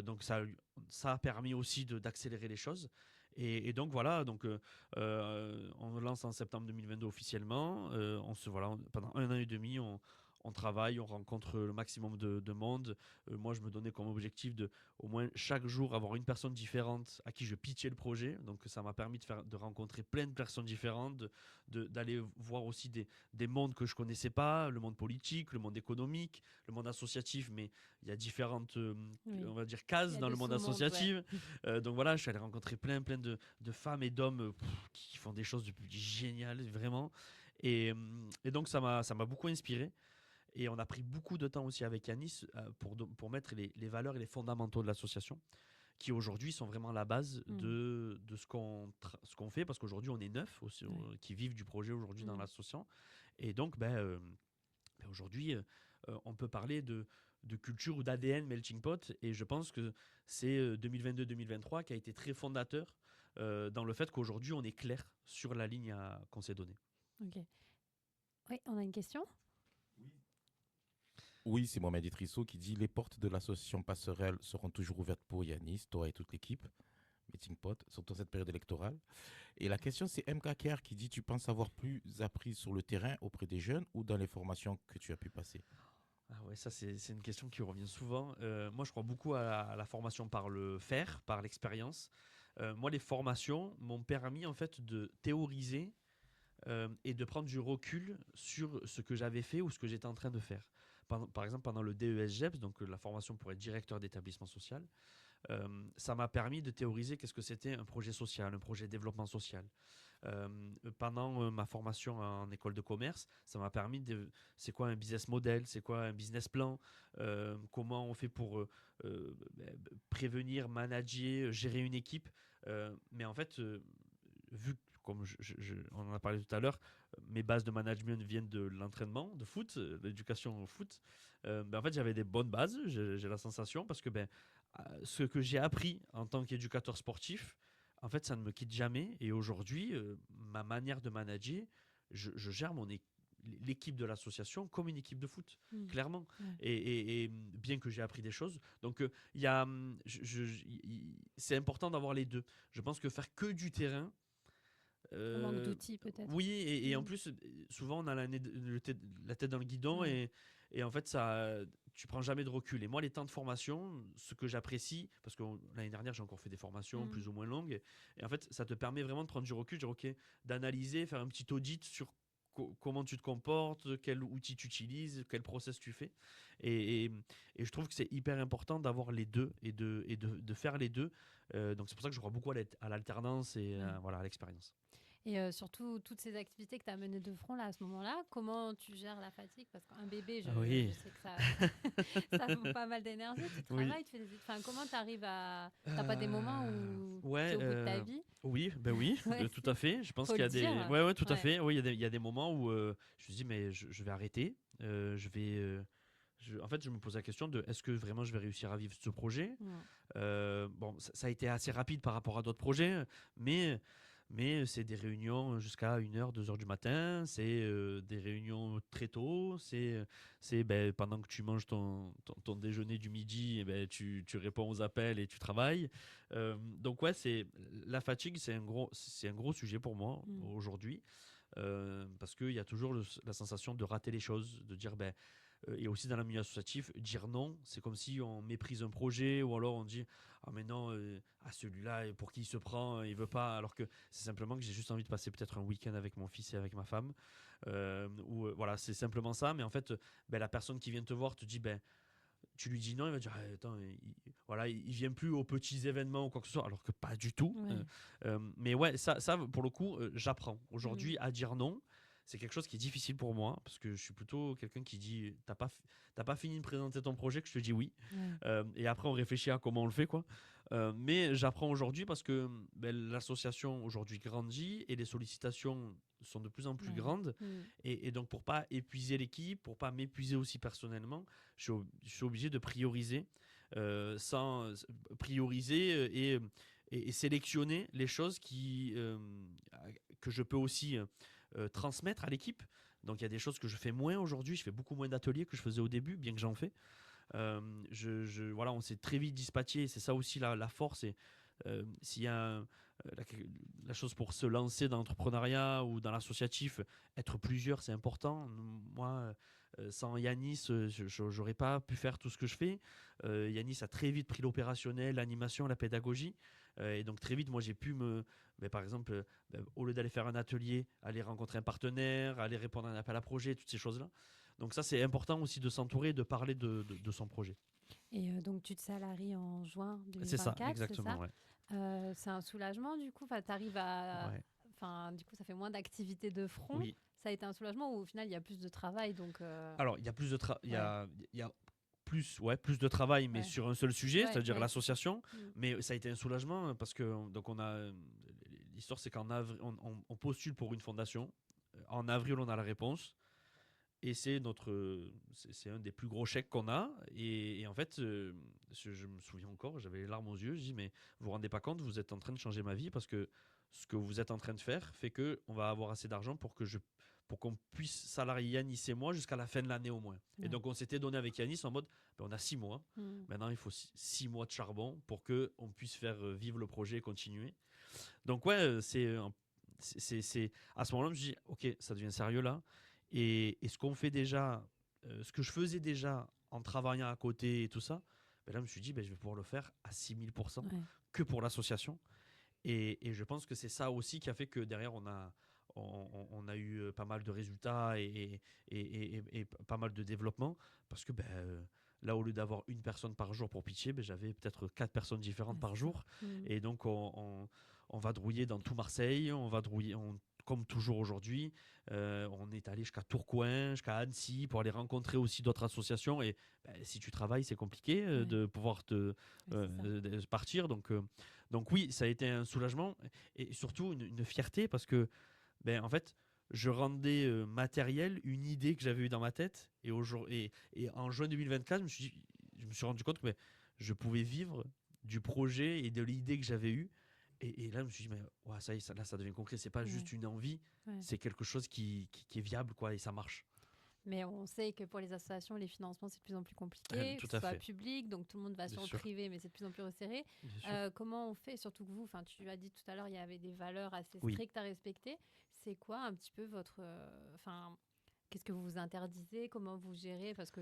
Donc ça a permis aussi d'accélérer les choses. Et donc voilà, donc, on lance en septembre 2022 officiellement. Pendant 1 an et demi, on travaille, on rencontre le maximum de monde. Moi, je me donnais comme objectif de, au moins chaque jour, avoir une personne différente à qui je pitchais le projet. Donc, ça m'a permis de rencontrer plein de personnes différentes, d'aller voir aussi des mondes que je ne connaissais pas, le monde politique, le monde économique, le monde associatif. Mais il y a différentes, on va dire, cases dans le monde associatif. Ouais. Donc, voilà, je suis allé rencontrer plein de femmes et d'hommes qui font des choses géniales, vraiment. Et donc, ça m'a beaucoup inspiré. Et on a pris beaucoup de temps aussi avec Yanis pour mettre les valeurs et les fondamentaux de l'association, qui aujourd'hui sont vraiment la base de ce qu'on fait, parce qu'aujourd'hui on est 9 aussi, qui vivent du projet aujourd'hui dans l'association. Et donc aujourd'hui on peut parler de culture ou d'ADN Melting Pot, et je pense que c'est 2022-2023 qui a été très fondateur dans le fait qu'aujourd'hui on est clair sur la ligne qu'on s'est donnée. Ok. Oui, on a une question ? Oui, c'est Mohamed Idrissou qui dit: les portes de l'association Passerelle seront toujours ouvertes pour Yanis, toi et toute l'équipe Melting Pot, surtout cette période électorale. Et la question, c'est MKKR qui dit: tu penses avoir plus appris sur le terrain auprès des jeunes ou dans les formations que tu as pu passer? Ah ouais, ça c'est une question qui revient souvent. Moi, je crois beaucoup à la formation par le faire, par l'expérience. Moi, les formations m'ont permis en fait de théoriser et de prendre du recul sur ce que j'avais fait ou ce que j'étais en train de faire. Par exemple, pendant le DESGEPS, donc la formation pour être directeur d'établissement social, ça m'a permis de théoriser qu'est-ce que c'était un projet social, un projet de développement social. Pendant ma formation en école de commerce, ça m'a permis de... C'est quoi un business model, c'est quoi un business plan, comment on fait pour prévenir, manager, gérer une équipe. Mais en fait, vu comme on en a parlé tout à l'heure, mes bases de management viennent de l'entraînement, de foot, l'éducation au foot. En fait, j'avais des bonnes bases, j'ai la sensation, parce que ce que j'ai appris en tant qu'éducateur sportif, en fait, ça ne me quitte jamais. Et aujourd'hui, ma manière de manager, je gère l'équipe de l'association comme une équipe de foot, clairement. Et bien que j'ai appris des choses. Donc, c'est important d'avoir les deux. Je pense que faire que du terrain, un manque d'outils peut-être. Oui, et en plus, souvent on a la tête dans le guidon et en fait, tu prends jamais de recul. Et moi, les temps de formation, ce que j'apprécie, parce que l'année dernière, j'ai encore fait des formations plus ou moins longues, et en fait, ça te permet vraiment de prendre du recul, d'analyser, faire un petit audit sur comment tu te comportes, quel outil tu utilises, quel process tu fais. Et je trouve que c'est hyper important d'avoir les deux et de faire les deux. Donc c'est pour ça que je crois beaucoup à l'alternance et à l'expérience. Et surtout, toutes ces activités que tu as menées de front là, à ce moment-là, comment tu gères la fatigue? Parce qu'un bébé, je sais que ça vaut pas mal d'énergie. Tu travailles, tu fais comment tu arrives à... T'as pas des moments où tu es au bout de ta vie? Oui, tout à fait. Je pense qu'il y a des... Ouais, tout à fait. Oui, il y a des moments où je me dis, mais je vais arrêter. En fait, je me pose la question de est-ce que vraiment je vais réussir à vivre ce projet? Bon, ça a été assez rapide par rapport à d'autres projets, mais c'est des réunions jusqu'à 1h, 2h du matin, c'est des réunions très tôt, c'est pendant que tu manges ton déjeuner du midi, tu réponds aux appels et tu travailles. Donc ouais, la fatigue, c'est un gros sujet pour moi aujourd'hui, parce qu'il y a toujours la sensation de rater les choses, de dire et aussi dans le milieu associatif, dire non, c'est comme si on méprise un projet, ou alors on dit ah mais non, celui-là, pour qui il se prend, il veut pas, alors que c'est simplement que j'ai juste envie de passer peut-être un week-end avec mon fils et avec ma femme, voilà, c'est simplement ça. Mais en fait, la personne qui vient te voir te dit tu lui dis non, il va dire attends, il vient plus aux petits événements ou quoi que ce soit, alors que pas du tout. Mais ouais, ça pour le coup, j'apprends aujourd'hui à dire non. c'est quelque chose qui est difficile pour moi parce que je suis plutôt quelqu'un qui dit t'as pas fini de présenter ton projet que je te dis oui. Et après on réfléchit à comment on le fait quoi. Mais j'apprends aujourd'hui parce que l'association aujourd'hui grandit et les sollicitations sont de plus en plus grandes et donc pour pas épuiser l'équipe, pour pas m'épuiser aussi personnellement, je suis obligé de prioriser et sélectionner les choses que je peux aussi transmettre à l'équipe. Donc il y a des choses que je fais moins aujourd'hui, je fais beaucoup moins d'ateliers que je faisais au début, bien que j'en fais. Voilà, on s'est très vite dispatché, c'est ça aussi la force. Et s'il y a la chose pour se lancer dans l'entrepreneuriat ou dans l'associatif, être plusieurs, c'est important. Moi, sans Yanis, je n'aurais pas pu faire tout ce que je fais. Yanis a très vite pris l'opérationnel, l'animation, la pédagogie. Et donc très vite, moi, j'ai pu par exemple, au lieu d'aller faire un atelier, aller rencontrer un partenaire, aller répondre à un appel à projet, toutes ces choses-là. Donc ça, c'est important aussi de s'entourer, de parler de son projet. Et donc, tu te salaries en juin 2024, c'est ça, exactement. C'est un soulagement, du coup. T'arrives à... du coup, ça fait moins d'activités de front. Oui. Ça a été un soulagement ou au final, il y a plus de travail. Donc, Alors, il y a plus de il y a plus de travail, mais sur un seul sujet, c'est-à-dire l'association. Mais ça a été un soulagement parce que donc l'histoire, c'est qu'en avril, on postule pour une fondation. En avril, on a la réponse. Et c'est un des plus gros chèques qu'on a. Et en fait, je me souviens encore, j'avais les larmes aux yeux. Je dis, mais vous vous rendez pas compte, vous êtes en train de changer ma vie parce que ce que vous êtes en train de faire fait qu'on va avoir assez d'argent pour qu'on puisse salarier Yanis et moi jusqu'à la fin de l'année au moins. Et donc, on s'était donné avec Yanis en mode, on a 6 mois. Maintenant, il faut 6 mois de charbon pour qu'on puisse faire vivre le projet et continuer. Donc, c'est à ce moment-là, je me dis, OK, ça devient sérieux là. Et ce qu'on fait déjà, ce que je faisais déjà en travaillant à côté et tout ça, là, je me suis dit, je vais pouvoir le faire à 6000% que pour l'association. Et je pense que c'est ça aussi qui a fait que derrière, on a eu pas mal de résultats et pas mal de développement. Parce que là, au lieu d'avoir une personne par jour pour pitcher, j'avais peut-être 4 personnes différentes par jour. Et donc, on va drouiller dans tout Marseille, on va drouiller... Comme toujours aujourd'hui, on est allé jusqu'à Tourcoing, jusqu'à Annecy pour aller rencontrer aussi d'autres associations. Et si tu travailles, c'est compliqué de pouvoir de partir. Donc oui, ça a été un soulagement et surtout une fierté parce que en fait, je rendais matériel une idée que j'avais eue dans ma tête. Et en juin 2024, je me suis rendu compte que je pouvais vivre du projet et de l'idée que j'avais eue. Et là, je me suis dit, ça devient concret. C'est pas juste une envie, c'est quelque chose qui est viable, quoi, et ça marche. Mais on sait que pour les associations, les financements, c'est de plus en plus compliqué, que ce soit public, donc tout le monde va sur le privé, mais c'est de plus en plus resserré. Comment on fait, surtout que vous, tu as dit tout à l'heure, il y avait des valeurs assez strictes à respecter. C'est quoi un petit peu votre... qu'est-ce que vous vous interdisez? Comment vous gérez? Parce que...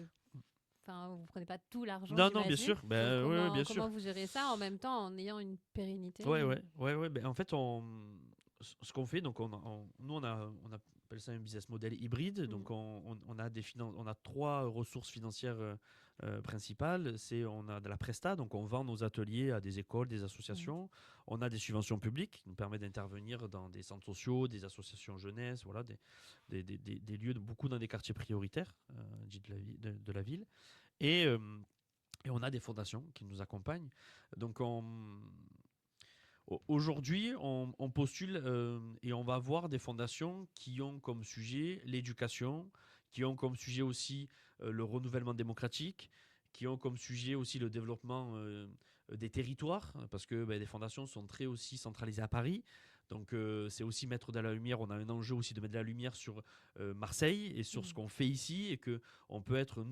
vous ne prenez pas tout l'argent. Non, bien sûr. Bien sûr. Comment vous gérez ça en même temps en ayant une pérennité? En fait, ce qu'on fait, donc nous on appelle ça un business model hybride. Donc on a 3 ressources financières principales. On a de la presta, donc on vend nos ateliers à des écoles, des associations. On a des subventions publiques qui nous permettent d'intervenir dans des centres sociaux, des associations jeunesse, voilà, des lieux beaucoup dans des quartiers prioritaires dits de la ville. Et on a des fondations qui nous accompagnent. Donc aujourd'hui, on postule et on va voir des fondations qui ont comme sujet l'éducation, qui ont comme sujet aussi le renouvellement démocratique, qui ont comme sujet aussi le développement des territoires, parce que les fondations sont très aussi centralisées à Paris. Donc c'est aussi mettre de la lumière, on a un enjeu aussi de mettre de la lumière sur Marseille et sur ce qu'on fait ici, et qu'on peut être,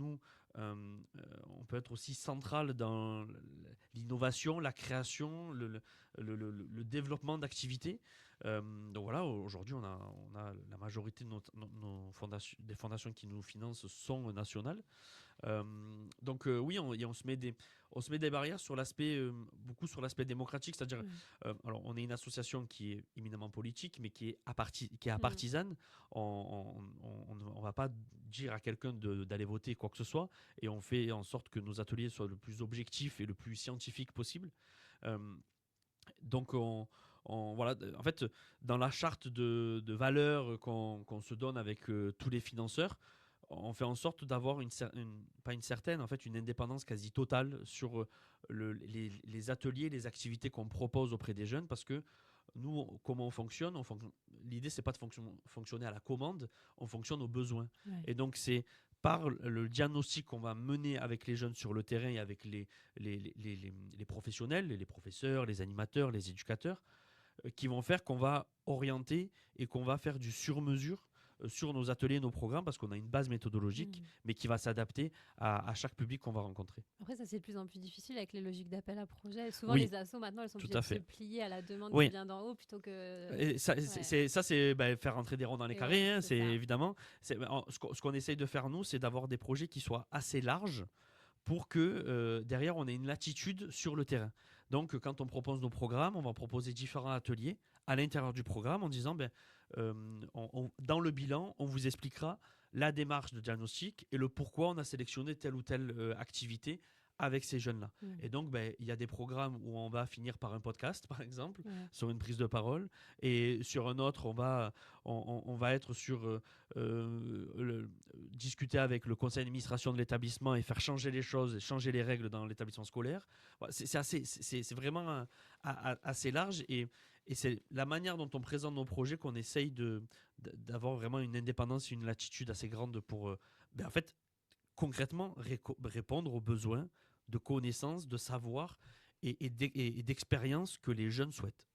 on peut être aussi central dans l'innovation, la création, le développement d'activités. Donc voilà, aujourd'hui on a la majorité de des fondations qui nous financent sont nationales. Donc oui, on se met des barrières sur beaucoup sur l'aspect démocratique, c'est-à-dire alors on est une association qui est éminemment politique, mais qui est apartisane. On va pas dire à quelqu'un d'aller voter quoi que ce soit, et on fait en sorte que nos ateliers soient le plus objectifs et le plus scientifiques possible. Donc voilà, en fait, dans la charte de valeurs qu'on se donne avec tous les financeurs, on fait en sorte d'avoir pas une certaine, en fait, une indépendance quasi totale sur les ateliers, les activités qu'on propose auprès des jeunes, parce que nous, comment on fonctionne, l'idée, c'est pas de fonctionner à la commande, on fonctionne aux besoins. Ouais. Et donc, c'est par le diagnostic qu'on va mener avec les jeunes sur le terrain et avec les professionnels, les professeurs, les animateurs, les éducateurs, qui vont faire qu'on va orienter et qu'on va faire du sur-mesure sur nos ateliers, nos programmes, parce qu'on a une base méthodologique, mais qui va s'adapter à chaque public qu'on va rencontrer. Après, ça, c'est de plus en plus difficile avec les logiques d'appel à projet. Souvent, Oui, les assos, maintenant, elles sont tout obligées à de se fait. plier à la demande Oui. qui vient d'en haut plutôt que... Et ça, c'est faire rentrer des ronds dans les Et carrés, ouais, hein, c'est c'est ça. évidemment. Ce qu'on essaye de faire, nous, c'est d'avoir des projets qui soient assez larges pour que derrière, on ait une latitude sur le terrain. Donc, quand on propose nos programmes, on va proposer différents ateliers à l'intérieur du programme en disant, dans le bilan, on vous expliquera la démarche de diagnostic et le pourquoi on a sélectionné telle ou telle activité avec ces jeunes-là. Et donc, il y a des programmes où on va finir par un podcast, par exemple, sur une prise de parole, et sur un autre, on va être sur discuter avec le conseil d'administration de l'établissement et faire changer les choses, et changer les règles dans l'établissement scolaire. Voilà, c'est vraiment assez large, et c'est la manière dont on présente nos projets qu'on essaye d'avoir vraiment une indépendance et une latitude assez grande pour, en fait, concrètement, répondre aux besoins de connaissances, de savoir et d'expérience que les jeunes souhaitent.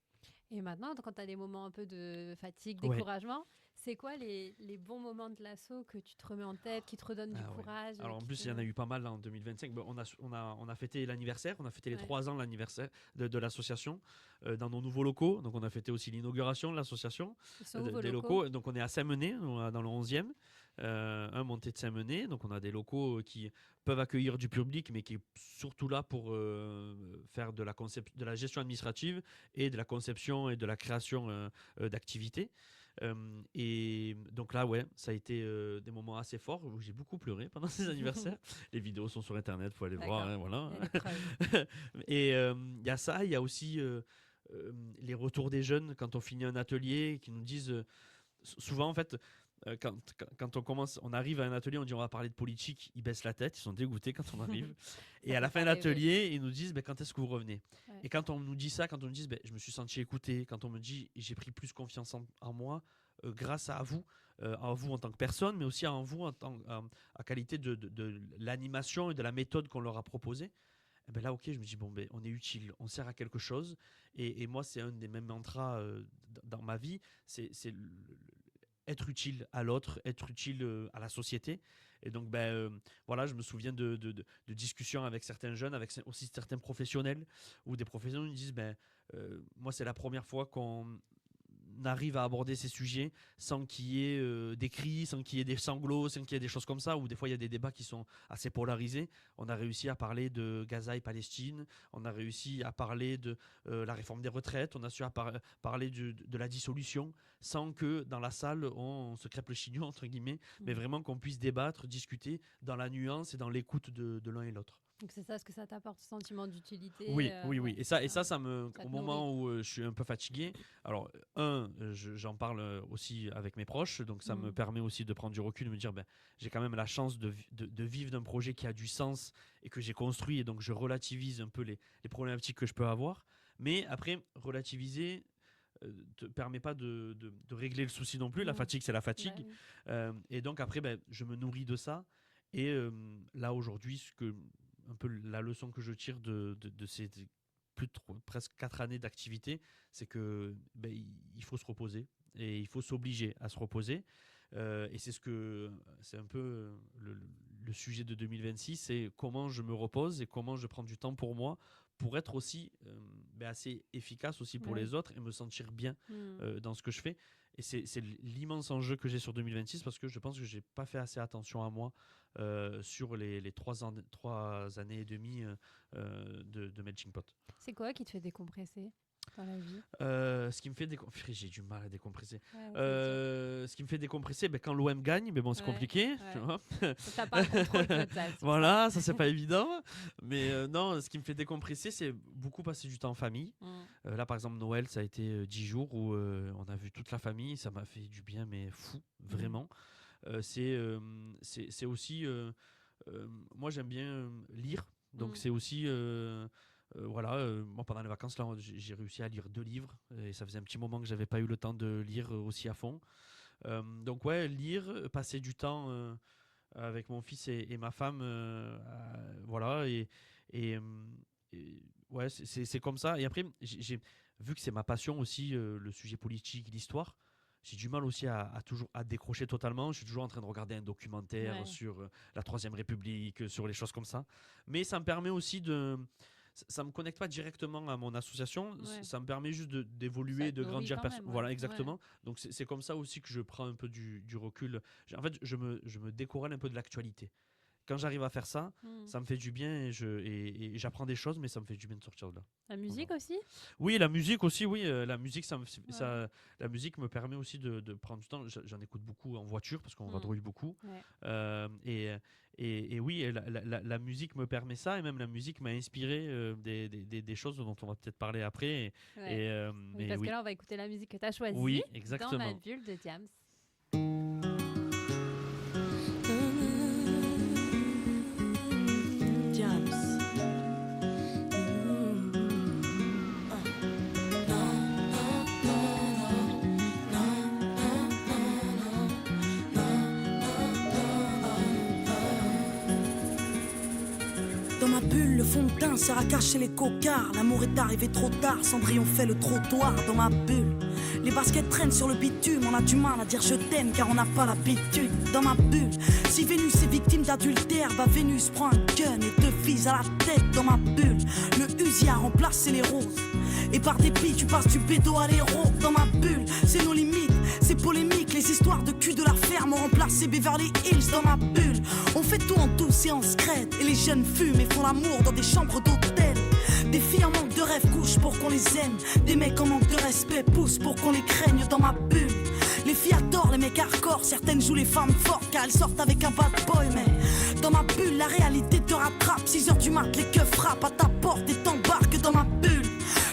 Et maintenant, quand tu as des moments un peu de fatigue, Ouais. découragement, c'est quoi les bons moments de l'asso que tu te remets en tête, qui te redonnent du courage? Alors en qui plus, te- il y en a eu pas mal là, en 2025. On a fêté l'anniversaire, on a fêté les 3 ans de l'anniversaire de l'association dans nos nouveaux locaux. Donc on a fêté aussi l'inauguration de l'association, Ils sont où, vos des locaux? locaux. Donc on est à Saint-Menet, dans le 11e, montée de Saint-Menet. Donc on a des locaux qui peuvent accueillir du public, mais qui est surtout là pour faire de la gestion administrative et de la conception et de la création d'activités. Et donc là, ça a été des moments assez forts où j'ai beaucoup pleuré pendant ces anniversaires. Les vidéos sont sur internet, il faut aller voir. Hein, voilà. Il y a des preuves. Et il y a ça, il y a aussi les retours des jeunes quand on finit un atelier qui nous disent souvent en fait. Quand on arrive à un atelier, on dit on va parler de politique, ils baissent la tête, ils sont dégoûtés quand on arrive. Et à la fin de l'atelier, ils nous disent quand est-ce que vous revenez? Ouais. Et quand on nous dit ça, quand on nous dit je me suis senti écouté, quand on me dit j'ai pris plus confiance en moi grâce à vous en tant que personne, mais aussi à vous à qualité de l'animation et de la méthode qu'on leur a proposée. Et ben là, ok, je me dis on est utile, on sert à quelque chose. Et moi, c'est un des mêmes mantras dans ma vie, c'est être utile à l'autre, être utile à la société. Et donc, voilà, je me souviens de discussions avec certains jeunes, avec aussi certains professionnels, où des professionnels nous disent, moi, c'est la première fois qu'on arrive à aborder ces sujets sans qu'il y ait des cris, sans qu'il y ait des sanglots, sans qu'il y ait des choses comme ça, où des fois il y a des débats qui sont assez polarisés. On a réussi à parler de Gaza et Palestine, on a réussi à parler de la réforme des retraites, on a su parler de la dissolution, sans que dans la salle on se crêpe le chignon, entre guillemets, mais vraiment qu'on puisse débattre, discuter dans la nuance et dans l'écoute de l'un et l'autre. Donc c'est ça, ce que ça t'apporte, ce sentiment d'utilité. Oui. Ouais. Et ça me, Ça te au moment où je suis un peu fatigué, alors j'en parle aussi avec mes proches, donc ça me permet aussi de prendre du recul, de me dire j'ai quand même la chance de vivre d'un projet qui a du sens et que j'ai construit, et donc je relativise un peu les problématiques que je peux avoir. Mais après, relativiser te permet pas de régler le souci non plus. La fatigue, c'est la fatigue. Et donc après, je me nourris de ça. Et là aujourd'hui, un peu la leçon que je tire de ces presque 4 années d'activité, c'est que il faut se reposer et il faut s'obliger à se reposer. Et c'est un peu le sujet de 2026, c'est comment je me repose et comment je prends du temps pour moi pour être aussi assez efficace aussi pour les autres et me sentir bien dans ce que je fais. Et c'est l'immense enjeu que j'ai sur 2026, parce que je pense que j'ai pas fait assez attention à moi sur les 3 années et demie de Melting Pot. C'est quoi qui te fait décompresser? dans la vie? Ce qui me fait décompresser, j'ai du mal à décompresser. Ouais, Ce qui me fait décompresser, quand l'OM gagne, mais bon, c'est Ouais, compliqué. ouais. Tu vois. T'as pas le contrôle total. sur Voilà, ça c'est pas évident. Mais non, ce qui me fait décompresser, c'est beaucoup passer du temps en famille. ça. Là, par exemple, Noël, ça a été 10 jours où on a vu toute la famille. Ça m'a fait du bien, mais fou, vraiment. C'est aussi. Moi, j'aime bien lire. Donc, c'est aussi. Moi, pendant les vacances, là, j'ai réussi à lire 2 livres. Et ça faisait un petit moment que j'avais pas eu le temps de lire aussi à fond. Donc, ouais, lire, passer du temps avec mon fils et ma femme. Voilà. Ouais, c'est comme ça. Et après, j'ai vu que c'est ma passion aussi, le sujet politique, l'histoire. J'ai du mal aussi à décrocher totalement. Je suis toujours en train de regarder un documentaire Ouais. sur la Troisième République, sur les choses comme ça. Mais ça me permet aussi ça me connecte pas directement à mon association. Ouais. Ça me permet juste Ça d'évoluer, te de nourrit grandir. quand même, ouais. Voilà, exactement. Donc c'est comme ça aussi que je prends un peu du recul. En fait, je me décorrèle un peu de l'actualité. Quand j'arrive à faire ça, ça me fait du bien et j'apprends des choses, mais ça me fait du bien de sortir de là. La musique aussi? Oui, la musique aussi, oui. La musique, la musique me permet aussi de prendre du temps. J'en écoute beaucoup en voiture parce qu'on vadrouille beaucoup. Ouais. Et oui, la musique me permet ça et même la musique m'a inspiré des choses dont on va peut-être parler après. Ouais. Mais Parce oui. que là, on va écouter la musique que tu as choisie. Oui, Dans exactement. ma bulle de Diams. Dans ma bulle, le fond de teint sert à cacher les cocards. L'amour est arrivé trop tard, Cendrillon fait le trottoir. Dans ma bulle, les baskets traînent sur le bitume. On a du mal à dire je t'aime car on n'a pas l'habitude. Dans ma bulle, si Vénus est victime d'adultère, bah Vénus prend un gun et 2 filles à la tête. Dans ma bulle, le Uzi a remplacé les roses. Et par dépit, tu passes du bédo à l'héros. Dans ma bulle, c'est nos limites, c'est polémique. Les histoires de cul de la ferme ont remplacé Beverly Hills. Dans ma bulle, on fait tout en douce et en scred. Et les jeunes fument et font l'amour dans des chambres d'hôtel. Des filles en manque de rêve couchent pour qu'on les aime. Des mecs en manque de respect poussent pour qu'on les craigne. Dans ma bulle, les filles adorent les mecs hardcore. Certaines jouent les femmes fortes car elles sortent avec un bad boy. Mais dans ma bulle, la réalité te rattrape. 6h du mat, les keufs frappent à ta porte et t'embarquent dans ma bulle.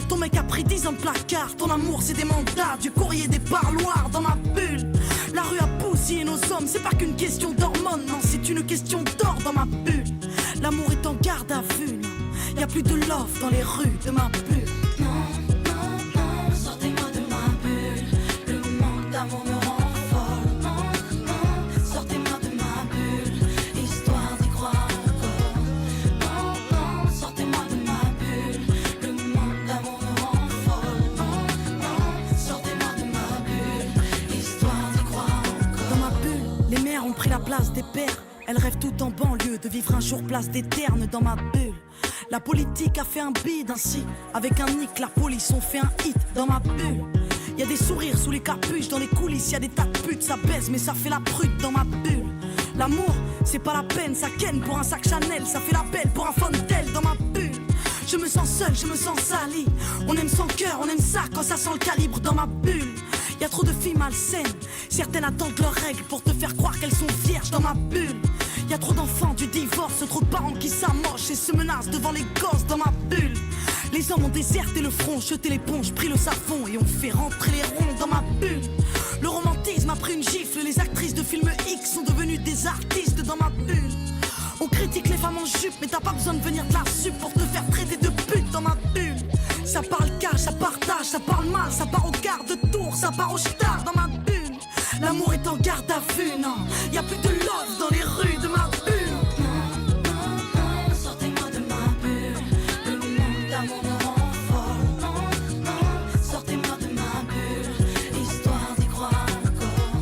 Ton mec a pris 10 ans de placard. Ton amour c'est des mandats, du courrier, des parloirs. Dans ma bulle, la rue a bousillé nos hommes. C'est pas qu'une question d'hormones, non, c'est une question d'or. Dans ma bulle, l'amour est en garde à vue, non. Y'a plus de love dans les rues de ma bulle. Non, non, non, sortez-moi de ma bulle. Le manque d'amour me rend folle. Non, non, sortez-moi de ma bulle, histoire d'y croire encore. Non, non, sortez-moi de ma bulle. Le manque d'amour me rend folle. Non, non, sortez-moi de ma bulle, histoire d'y croire encore. Dans ma bulle, les mères ont pris la place des pères. Elles rêvent tout en banlieue de vivre un jour place des ternes. Dans ma bulle, la politique a fait un bide ainsi. Avec un nick, la police ont fait un hit. Dans ma bulle, y a des sourires sous les capuches. Dans les coulisses, y a des tas de putes. Ça baise mais ça fait la prude. Dans ma bulle, l'amour, c'est pas la peine. Ça ken pour un sac Chanel. Ça fait la belle pour un Fontel. Dans ma bulle, je me sens seul, je me sens sali. On aime sans cœur, on aime ça quand ça sent le calibre. Dans ma bulle, y a trop de filles malsaines. Certaines attendent leurs règles pour te faire croire qu'elles sont vierges. Dans ma bulle, y a trop d'enfants du divorce, trop de parents qui s'amochent et se menacent devant les gosses. Dans ma bulle, les hommes ont déserté le front, jeté l'éponge, pris le savon et ont fait rentrer les ronds. Dans ma bulle, le romantisme a pris une gifle. Les actrices de films X sont devenues des artistes. Dans ma bulle, on critique les femmes en jupe, mais t'as pas besoin de venir de la sup pour te faire traiter de pute. Dans ma bulle, ça parle cash, ça partage, ça parle mal, ça part au quart de tour, ça part au star. Dans ma bulle, l'amour est en garde à vue, non. Y a plus de love dans les rues de ma bulle. Non, non, non, sortez-moi de ma bulle. Le manque d'amour me rend folle. Non, non, sortez-moi de ma bulle, histoire d'y croire encore.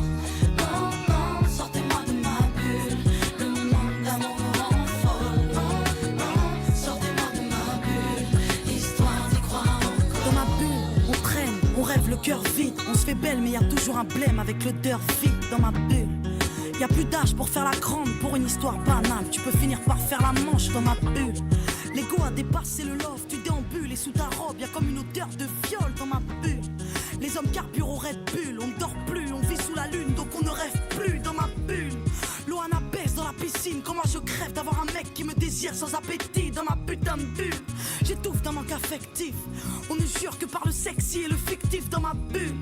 Non, non, sortez-moi de ma bulle. Le manque d'amour me rend folle. Non, non, sortez-moi de ma bulle, histoire d'y croire encore. Dans ma bulle, on traîne, on rêve le cœur vide. On se fait belle mais y a toujours un blême avec l'odeur vide. Dans ma bulle, y a plus d'âge pour faire la grande, pour une histoire banale. Tu peux finir par faire la manche dans ma bulle. L'ego a dépassé le love, tu déambules et sous ta robe, y a comme une odeur de viol comme carburant Red Bull. On ne dort plus, on vit sous la lune, donc on ne rêve plus dans ma bulle. Loana baisse dans la piscine, comment je crève d'avoir un mec qui me désire sans appétit dans ma putain de bulle. J'étouffe d'un manque affectif, on ne jure que par le sexy et le fictif dans ma bulle.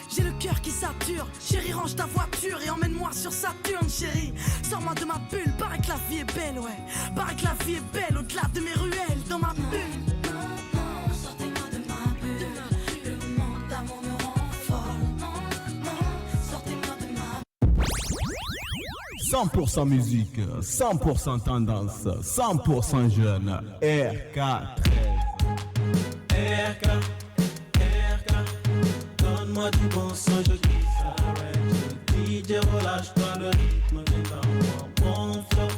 J'ai le cœur qui sature, chérie range ta voiture et emmène-moi sur Saturne chérie. Sors-moi de ma bulle, paraît que la vie est belle ouais. Paraît que la vie est belle au-delà de mes ruelles dans ma bulle. Non, sortez-moi de ma bulle. Le monde d'amour me rend folle. Non, sortez-moi de ma 100% musique, 100% tendance, 100% jeune. RK13. RK, donne-moi du bon son, je kiffe. DJ relâche-toi le rythme, viens dans moi. Mon flow,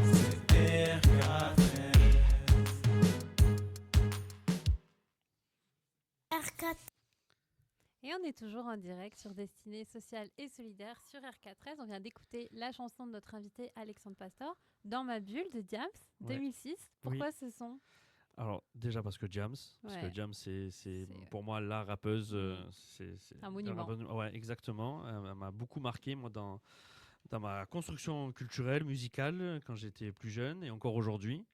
c'est RK13. RK13. Et on est toujours en direct sur Destinée Sociale et Solidaire sur RK13. On vient d'écouter la chanson de notre invité Alexandre Pastor, Dans ma bulle de Diams, Ouais. 2006. Pourquoi ce son? Alors, déjà parce que Jams, c'est pour moi la rappeuse. C'est un monument. Ouais, exactement. Elle m'a beaucoup marqué, moi, dans ma construction culturelle, musicale, quand j'étais plus jeune et encore aujourd'hui.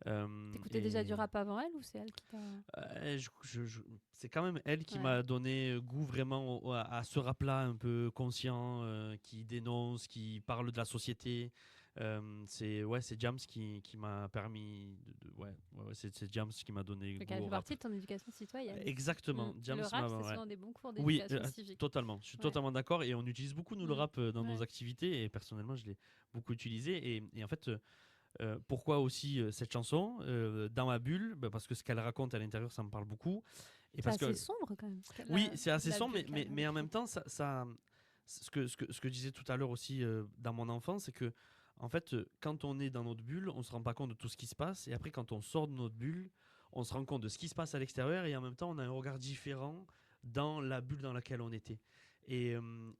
T'écoutais déjà du rap avant elle ou c'est elle qui t'a... C'est quand même elle qui m'a donné goût vraiment à ce rap-là un peu conscient, qui dénonce, qui parle de la société. C'est Jams qui m'a permis c'est Jams qui m'a donné goût Elle fait au partie rap. de ton éducation citoyenne. Exactement. Jams le rap, m'a- c'est ouais. souvent des bons cours Oui, d'éducation civique. totalement. Je suis totalement d'accord et on utilise beaucoup nous le rap dans nos Ouais. activités et personnellement je l'ai beaucoup utilisé et en fait pourquoi aussi cette chanson Dans ma bulle, parce que ce qu'elle raconte à l'intérieur ça me parle beaucoup et C'est parce assez que sombre quand même. oui c'est assez la sombre bulle qu'elle mais en même temps ça ce que je disais tout à l'heure aussi dans mon enfance c'est que en fait quand on est dans notre bulle on se rend pas compte de tout ce qui se passe et après quand on sort de notre bulle on se rend compte de ce qui se passe à l'extérieur et en même temps on a un regard différent dans la bulle dans laquelle on était. Et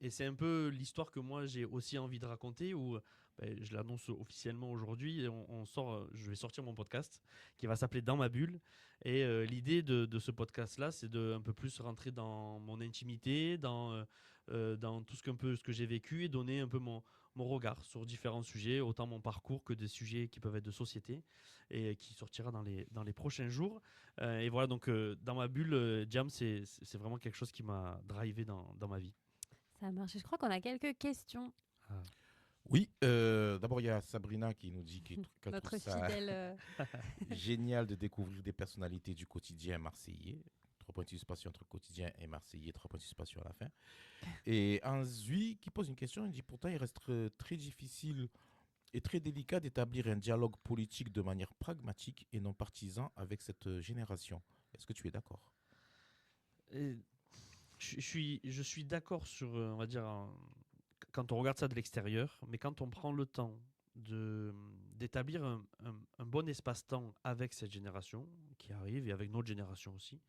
c'est un peu l'histoire que moi j'ai aussi envie de raconter où je l'annonce officiellement aujourd'hui. Je vais sortir mon podcast qui va s'appeler Dans ma bulle. Et l'idée de ce podcast-là, c'est de un peu plus rentrer dans mon intimité, dans tout ce que j'ai vécu et donner un peu mon regard sur différents sujets, autant mon parcours que des sujets qui peuvent être de société et qui sortira dans les prochains jours. Et voilà, donc dans ma bulle, Jam, c'est vraiment quelque chose qui m'a drivé dans ma vie. Ça marche. Je crois qu'on a quelques questions. Oui, d'abord il y a Sabrina qui nous dit qu'elle Notre trouve ça fidèle. génial de découvrir des personnalités du quotidien marseillais. 3 points de suspension entre quotidien et marseillais, 3 points de suspension à la fin. Et Anzui qui pose une question, il dit pourtant il reste très difficile et très délicat d'établir un dialogue politique de manière pragmatique et non partisan avec cette génération. Est-ce que tu es d'accord? Je suis d'accord sur, on va dire, quand on regarde ça de l'extérieur, mais quand on prend le temps d'établir un bon espace-temps avec cette génération qui arrive et avec notre génération aussi,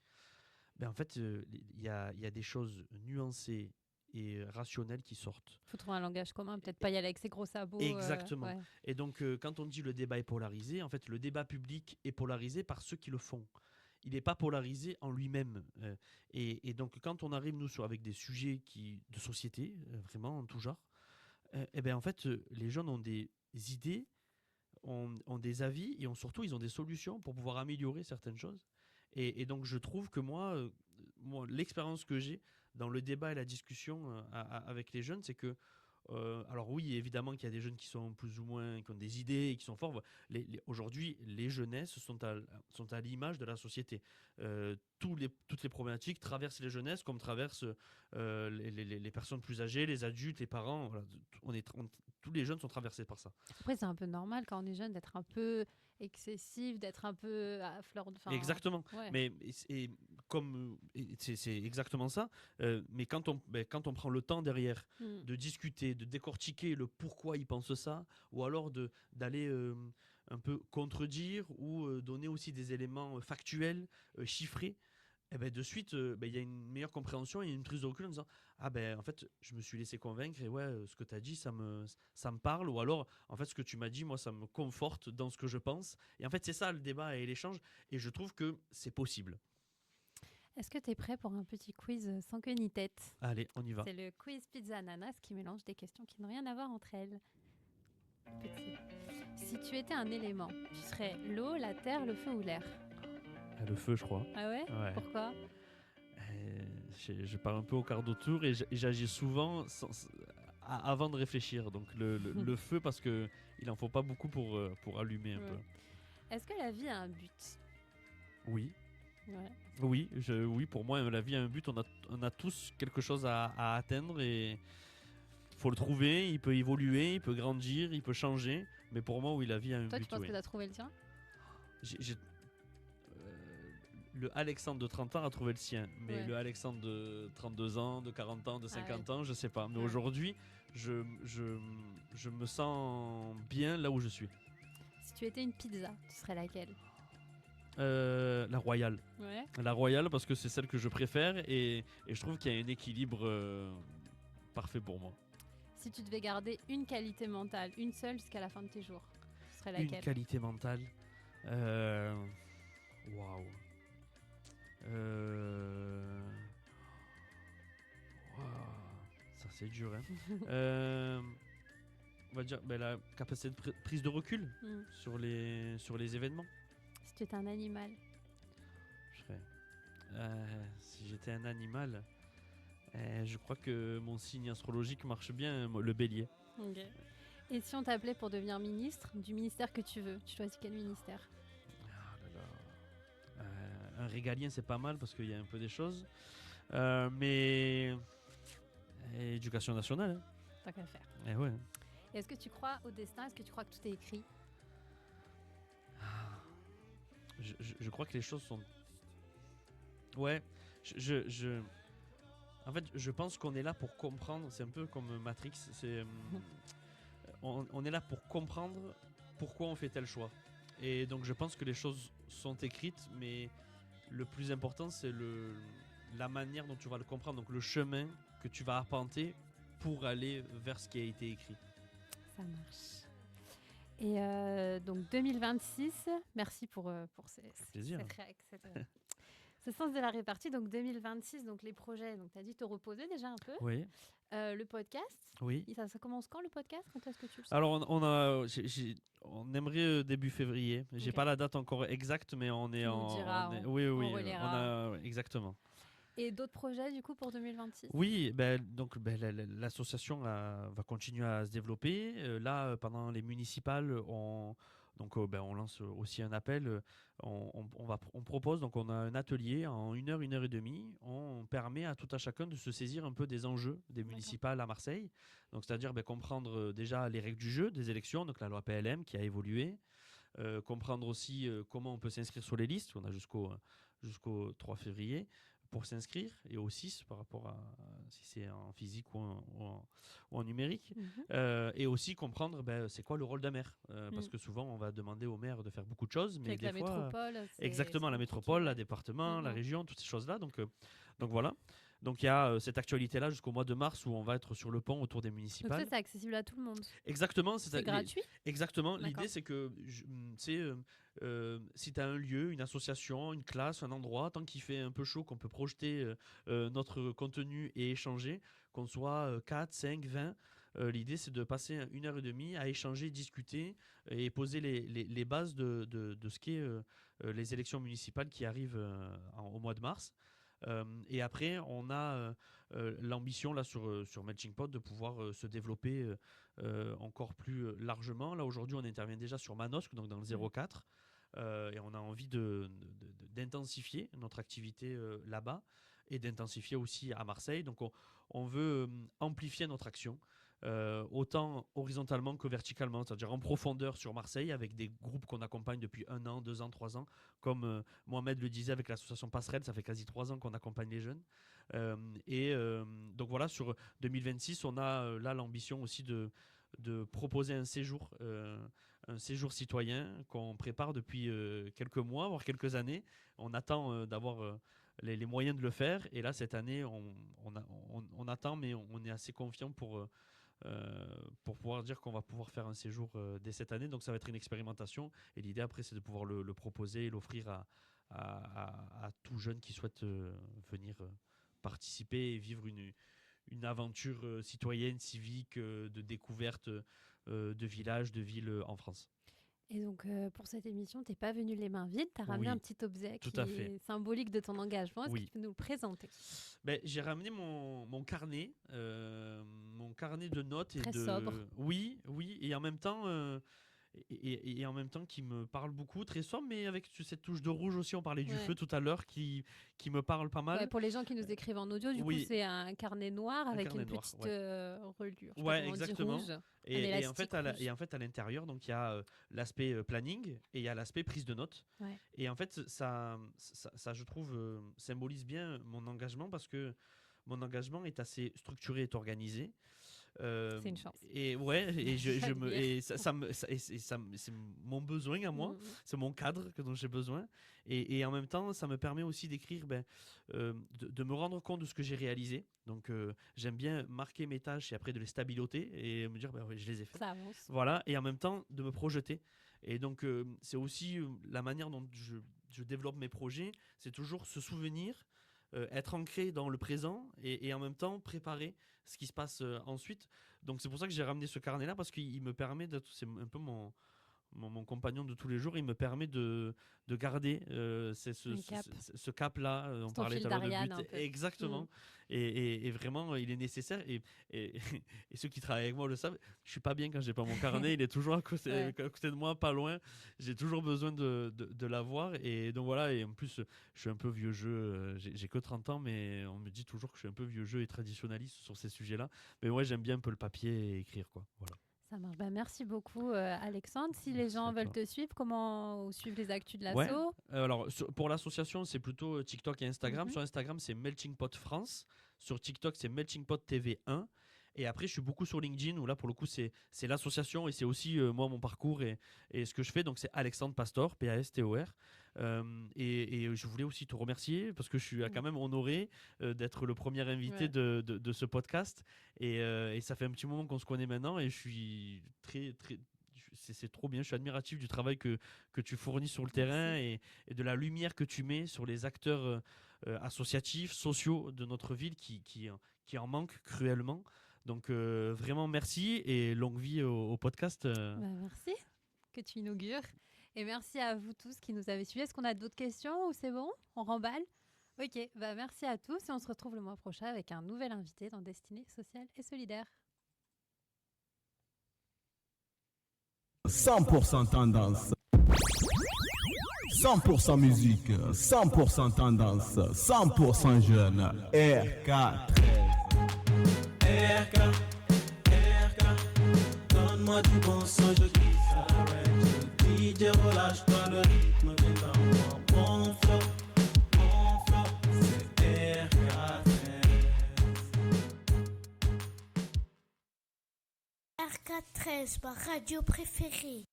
en fait, il y a des choses nuancées et rationnelles qui sortent. Il faut trouver un langage commun, peut-être pas y aller avec ses gros sabots. Exactement. Ouais. Et donc, quand on dit le débat est polarisé, en fait, le débat public est polarisé par ceux qui le font. Il n'est pas polarisé en lui-même. Et donc, quand on arrive, nous, avec des sujets de société, vraiment, en tout genre, en fait, les jeunes ont des idées, ont des avis, et surtout, ils ont des solutions pour pouvoir améliorer certaines choses. Et donc, je trouve que moi l'expérience que j'ai dans le débat et la discussion avec les jeunes, c'est que alors oui, évidemment qu'il y a des jeunes qui sont plus ou moins, qui ont des idées et qui sont forts. Aujourd'hui, les jeunesses sont à l'image de la société. Toutes les problématiques traversent les jeunesses comme traversent les personnes plus âgées, les adultes, les parents. Voilà, tous les jeunes sont traversés par ça. Après, c'est un peu normal quand on est jeune d'être un peu excessif, d'être un peu à fleur de... Exactement. Ouais. Mais c'est exactement ça. Mais quand on prend le temps derrière de discuter, de décortiquer le pourquoi ils pensent ça, ou alors d'aller un peu contredire ou donner aussi des éléments factuels, chiffrés, de suite, il y a une meilleure compréhension et une prise de recul en disant en fait, je me suis laissé convaincre et ce que tu as dit, ça me parle, ou alors, en fait, ce que tu m'as dit, moi, ça me conforte dans ce que je pense. Et en fait, c'est ça le débat et l'échange, et je trouve que c'est possible. Est-ce que tu es prêt pour un petit quiz sans queue ni tête? Allez, on y va. C'est le quiz pizza ananas qui mélange des questions qui n'ont rien à voir entre elles. Petit. Si tu étais un élément, tu serais l'eau, la terre, le feu ou l'air? Le feu, je crois. Ah ouais, Ouais. Pourquoi? Je pars un peu au quart de tour et j'agis souvent avant de réfléchir. Donc le feu, parce que il en faut pas beaucoup pour allumer un Ouais. peu. Est-ce que la vie a un but? Oui. Ouais. Oui, pour moi, la vie a un but. On a tous quelque chose à atteindre et faut le trouver. Il peut évoluer, il peut grandir, il peut changer. Mais pour moi, oui, la vie a un Toi, but. tu penses oui. que tu as trouvé le tien? Le Alexandre de 30 ans a trouvé le sien. Mais Ouais. le Alexandre de 32 ans, de 40 ans, de 50 ouais. ans, je sais pas. Mais Ouais. aujourd'hui, je me sens bien là où je suis. Si tu étais une pizza, tu serais laquelle? La Royale. Ouais. La Royale, parce que c'est celle que je préfère et je trouve qu'il y a un équilibre parfait pour moi. Si tu devais garder une qualité mentale, une seule jusqu'à la fin de tes jours, ce serait Une laquelle? qualité mentale. Waouh. Ça c'est dur. Hein. On va dire la capacité de prise de recul Mm. sur les événements. Si tu étais un animal, Je serais. Si j'étais un animal, je crois que mon signe astrologique marche bien, le bélier. ok. Et si on t'appelait pour devenir ministre, du ministère que tu veux, tu choisis quel ministère? Ah là là. Un régalien, c'est pas mal parce qu'il y a un peu des choses. Mais. Éducation nationale. Hein. Tant qu'à faire. Eh ouais. Et est-ce que tu crois au destin? Est-ce que tu crois que tout est écrit? Je crois que les choses sont. Ouais. En fait, je pense qu'on est là pour comprendre. C'est un peu comme Matrix. On est là pour comprendre pourquoi on fait tel choix. Et donc, je pense que les choses sont écrites, mais le plus important, c'est la manière dont tu vas le comprendre. Donc, le chemin que tu vas arpenter pour aller vers ce qui a été écrit. Ça marche. Et donc 2026, merci pour Plaisir. ce sens de la répartie. Donc 2026, donc les projets, donc tu as dit te reposer déjà un peu. Oui. Le podcast, Oui. ça commence quand le podcast? Quand est-ce que tu le sens? Alors, on aimerait début février. J'ai Ok. pas la date encore exacte, mais on est Tu nous en. diras, oui, on on relaiera. a exactement. Et d'autres projets du coup pour 2026? Oui, donc l'association va continuer à se développer. Là, pendant les municipales, on lance aussi un appel. On propose, donc on a un atelier en 1 heure et demie. On permet à tout à chacun de se saisir un peu des enjeux des municipales à Marseille. Donc c'est-à-dire comprendre déjà les règles du jeu, des élections, donc la loi PLM qui a évolué. Comprendre aussi comment on peut s'inscrire sur les listes. On a jusqu'au 3 février. Pour s'inscrire, et au 6 par rapport à si c'est en physique ou en numérique. Et aussi comprendre c'est quoi le rôle d'un maire. Parce que souvent on va demander au maire de faire beaucoup de choses, mais Avec des la fois métropole, exactement, la métropole, la département, la région, toutes ces choses là. Donc voilà. Donc il y a cette actualité-là jusqu'au mois de mars où on va être sur le pont autour des Donc municipales. ça, c'est accessible à tout le monde. Exactement. C'est gratuit? Exactement. D'accord. L'idée, c'est que si tu as un lieu, une association, une classe, un endroit, tant qu'il fait un peu chaud, qu'on peut projeter notre contenu et échanger, qu'on soit 4, 5, 20, l'idée, c'est de passer 1 heure et demie à échanger, discuter et poser les bases de ce qu'est les élections municipales qui arrivent au mois de mars. Et après, on a l'ambition là sur Melting Pot de pouvoir se développer encore plus largement. Là aujourd'hui, on intervient déjà sur Manosque, donc dans le 04, et on a envie d'intensifier notre activité là-bas et d'intensifier aussi à Marseille. Donc on veut amplifier notre action. Autant horizontalement que verticalement, c'est-à-dire en profondeur sur Marseille avec des groupes qu'on accompagne depuis 1 an, 2 ans, 3 ans, comme Mohamed le disait avec l'association Passerelle, ça fait quasi 3 ans qu'on accompagne les jeunes. Donc voilà, sur 2026, on a là l'ambition aussi de proposer un séjour citoyen qu'on prépare depuis quelques mois, voire quelques années. On attend d'avoir les moyens de le faire, et là cette année on attend, mais on est assez confiant pour pour pouvoir dire qu'on va pouvoir faire un séjour dès cette année. Donc ça va être une expérimentation. Et l'idée après, c'est de pouvoir le proposer et l'offrir à tout jeune qui souhaite venir participer et vivre une aventure citoyenne, civique, de découverte de villages, de villes en France. Et donc, pour cette émission, tu n'es pas venu les mains vides, tu as ramené Oui, un petit objet tout qui à fait. est symbolique de ton engagement. Est-ce Oui. que tu peux nous le présenter? J'ai ramené mon carnet de notes. Très et de... sobre. Oui, et en même temps... et en même temps qui me parle beaucoup, très sombre, mais avec cette touche de rouge aussi. On parlait du Ouais. feu tout à l'heure qui me parle pas mal. Ouais, pour les gens qui nous écrivent en audio, du coup, Oui. c'est un carnet noir avec carnet une noir, petite ouais. reliure. Je sais pas Ouais, comment on dit, exactement. rouge. Et en fait, élastique rouge. à l'intérieur, donc il y a l'aspect planning et il y a l'aspect prise de notes. Ouais. Et en fait, ça je trouve, symbolise bien mon engagement parce que mon engagement est assez structuré et organisé. C'est une chance. Et ouais, et Ça veut dire. et c'est mon besoin à moi, Mhm. c'est mon cadre dont j'ai besoin. Et en même temps, ça me permet aussi d'écrire, de me rendre compte de ce que j'ai réalisé. Donc j'aime bien marquer mes tâches et après de les stabiloter et me dire, oui, je les ai fait. Ça avance. Voilà, et en même temps de me projeter. Et donc c'est aussi la manière dont je développe mes projets, c'est toujours se souvenir, être ancré dans le présent et en même temps préparer ce qui se passe ensuite. Donc c'est pour ça que j'ai ramené ce carnet-là parce qu'il me permet d'être, c'est un peu mon compagnon de tous les jours, il me permet de garder ce cap-là. On C'est ton parlait fil tout à l'heure d'Ariane, de un but. peu. Exactement. Et vraiment, il est nécessaire. Et ceux qui travaillent avec moi le savent, je suis pas bien quand j'ai pas mon carnet. Il est toujours à côté de moi, pas loin. J'ai toujours besoin de l'avoir. Et donc voilà. Et en plus, je suis un peu vieux jeu. J'ai que 30 ans, mais on me dit toujours que je suis un peu vieux jeu et traditionnaliste sur ces sujets-là. Mais ouais, j'aime bien un peu le papier et écrire, quoi. Voilà. Ça marche. Merci beaucoup, Alexandre. Si les gens veulent te suivre, comment suivre les actus de l'asso? Ouais. Alors, pour l'association, c'est plutôt TikTok et Instagram. Mhm. Sur Instagram, c'est Melting Pot France. Sur TikTok, c'est Melting Pot TV 1. Et après, je suis beaucoup sur LinkedIn où là, pour le coup, c'est l'association et c'est aussi moi, mon parcours et ce que je fais. Donc, c'est Alexandre Pastor, Pastor. Et je voulais aussi te remercier parce que je suis quand même honoré d'être le premier invité de ce podcast. Et ça fait un petit moment qu'on se connaît maintenant et je suis c'est trop bien. Je suis admiratif du travail que tu fournis sur le terrain et de la lumière que tu mets sur les acteurs associatifs, sociaux de notre ville qui en manquent cruellement. Donc vraiment merci et longue vie au podcast. Merci que tu inaugures. Et merci à vous tous qui nous avez suivis. Est-ce qu'on a d'autres questions ou c'est bon? On remballe? Ok, merci à tous et on se retrouve le mois prochain avec un nouvel invité dans Destinée sociale et solidaire. 100% tendance. 100% musique, 100% tendance, 100% jeune. RK13. RK, donne-moi du bon son, je kiffe. DJ relâche pas le rythme, viens dans mon flow, c'est RK13. RK13, ma radio préférée.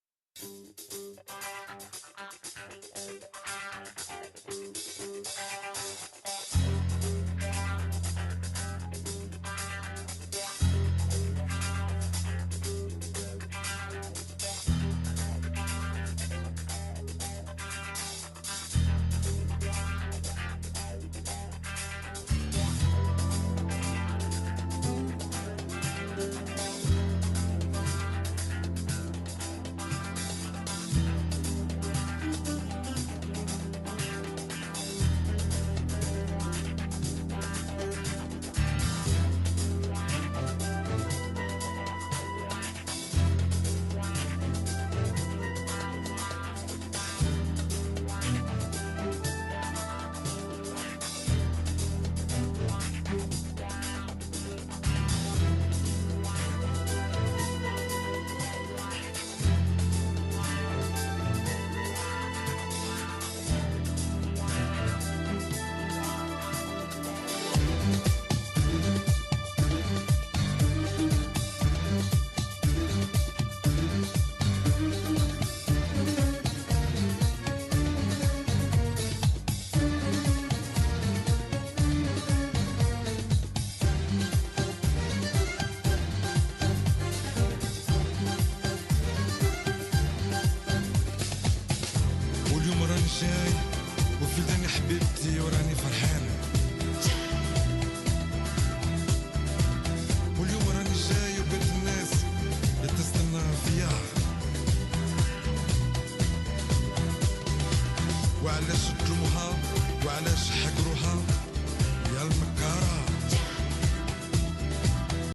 I listen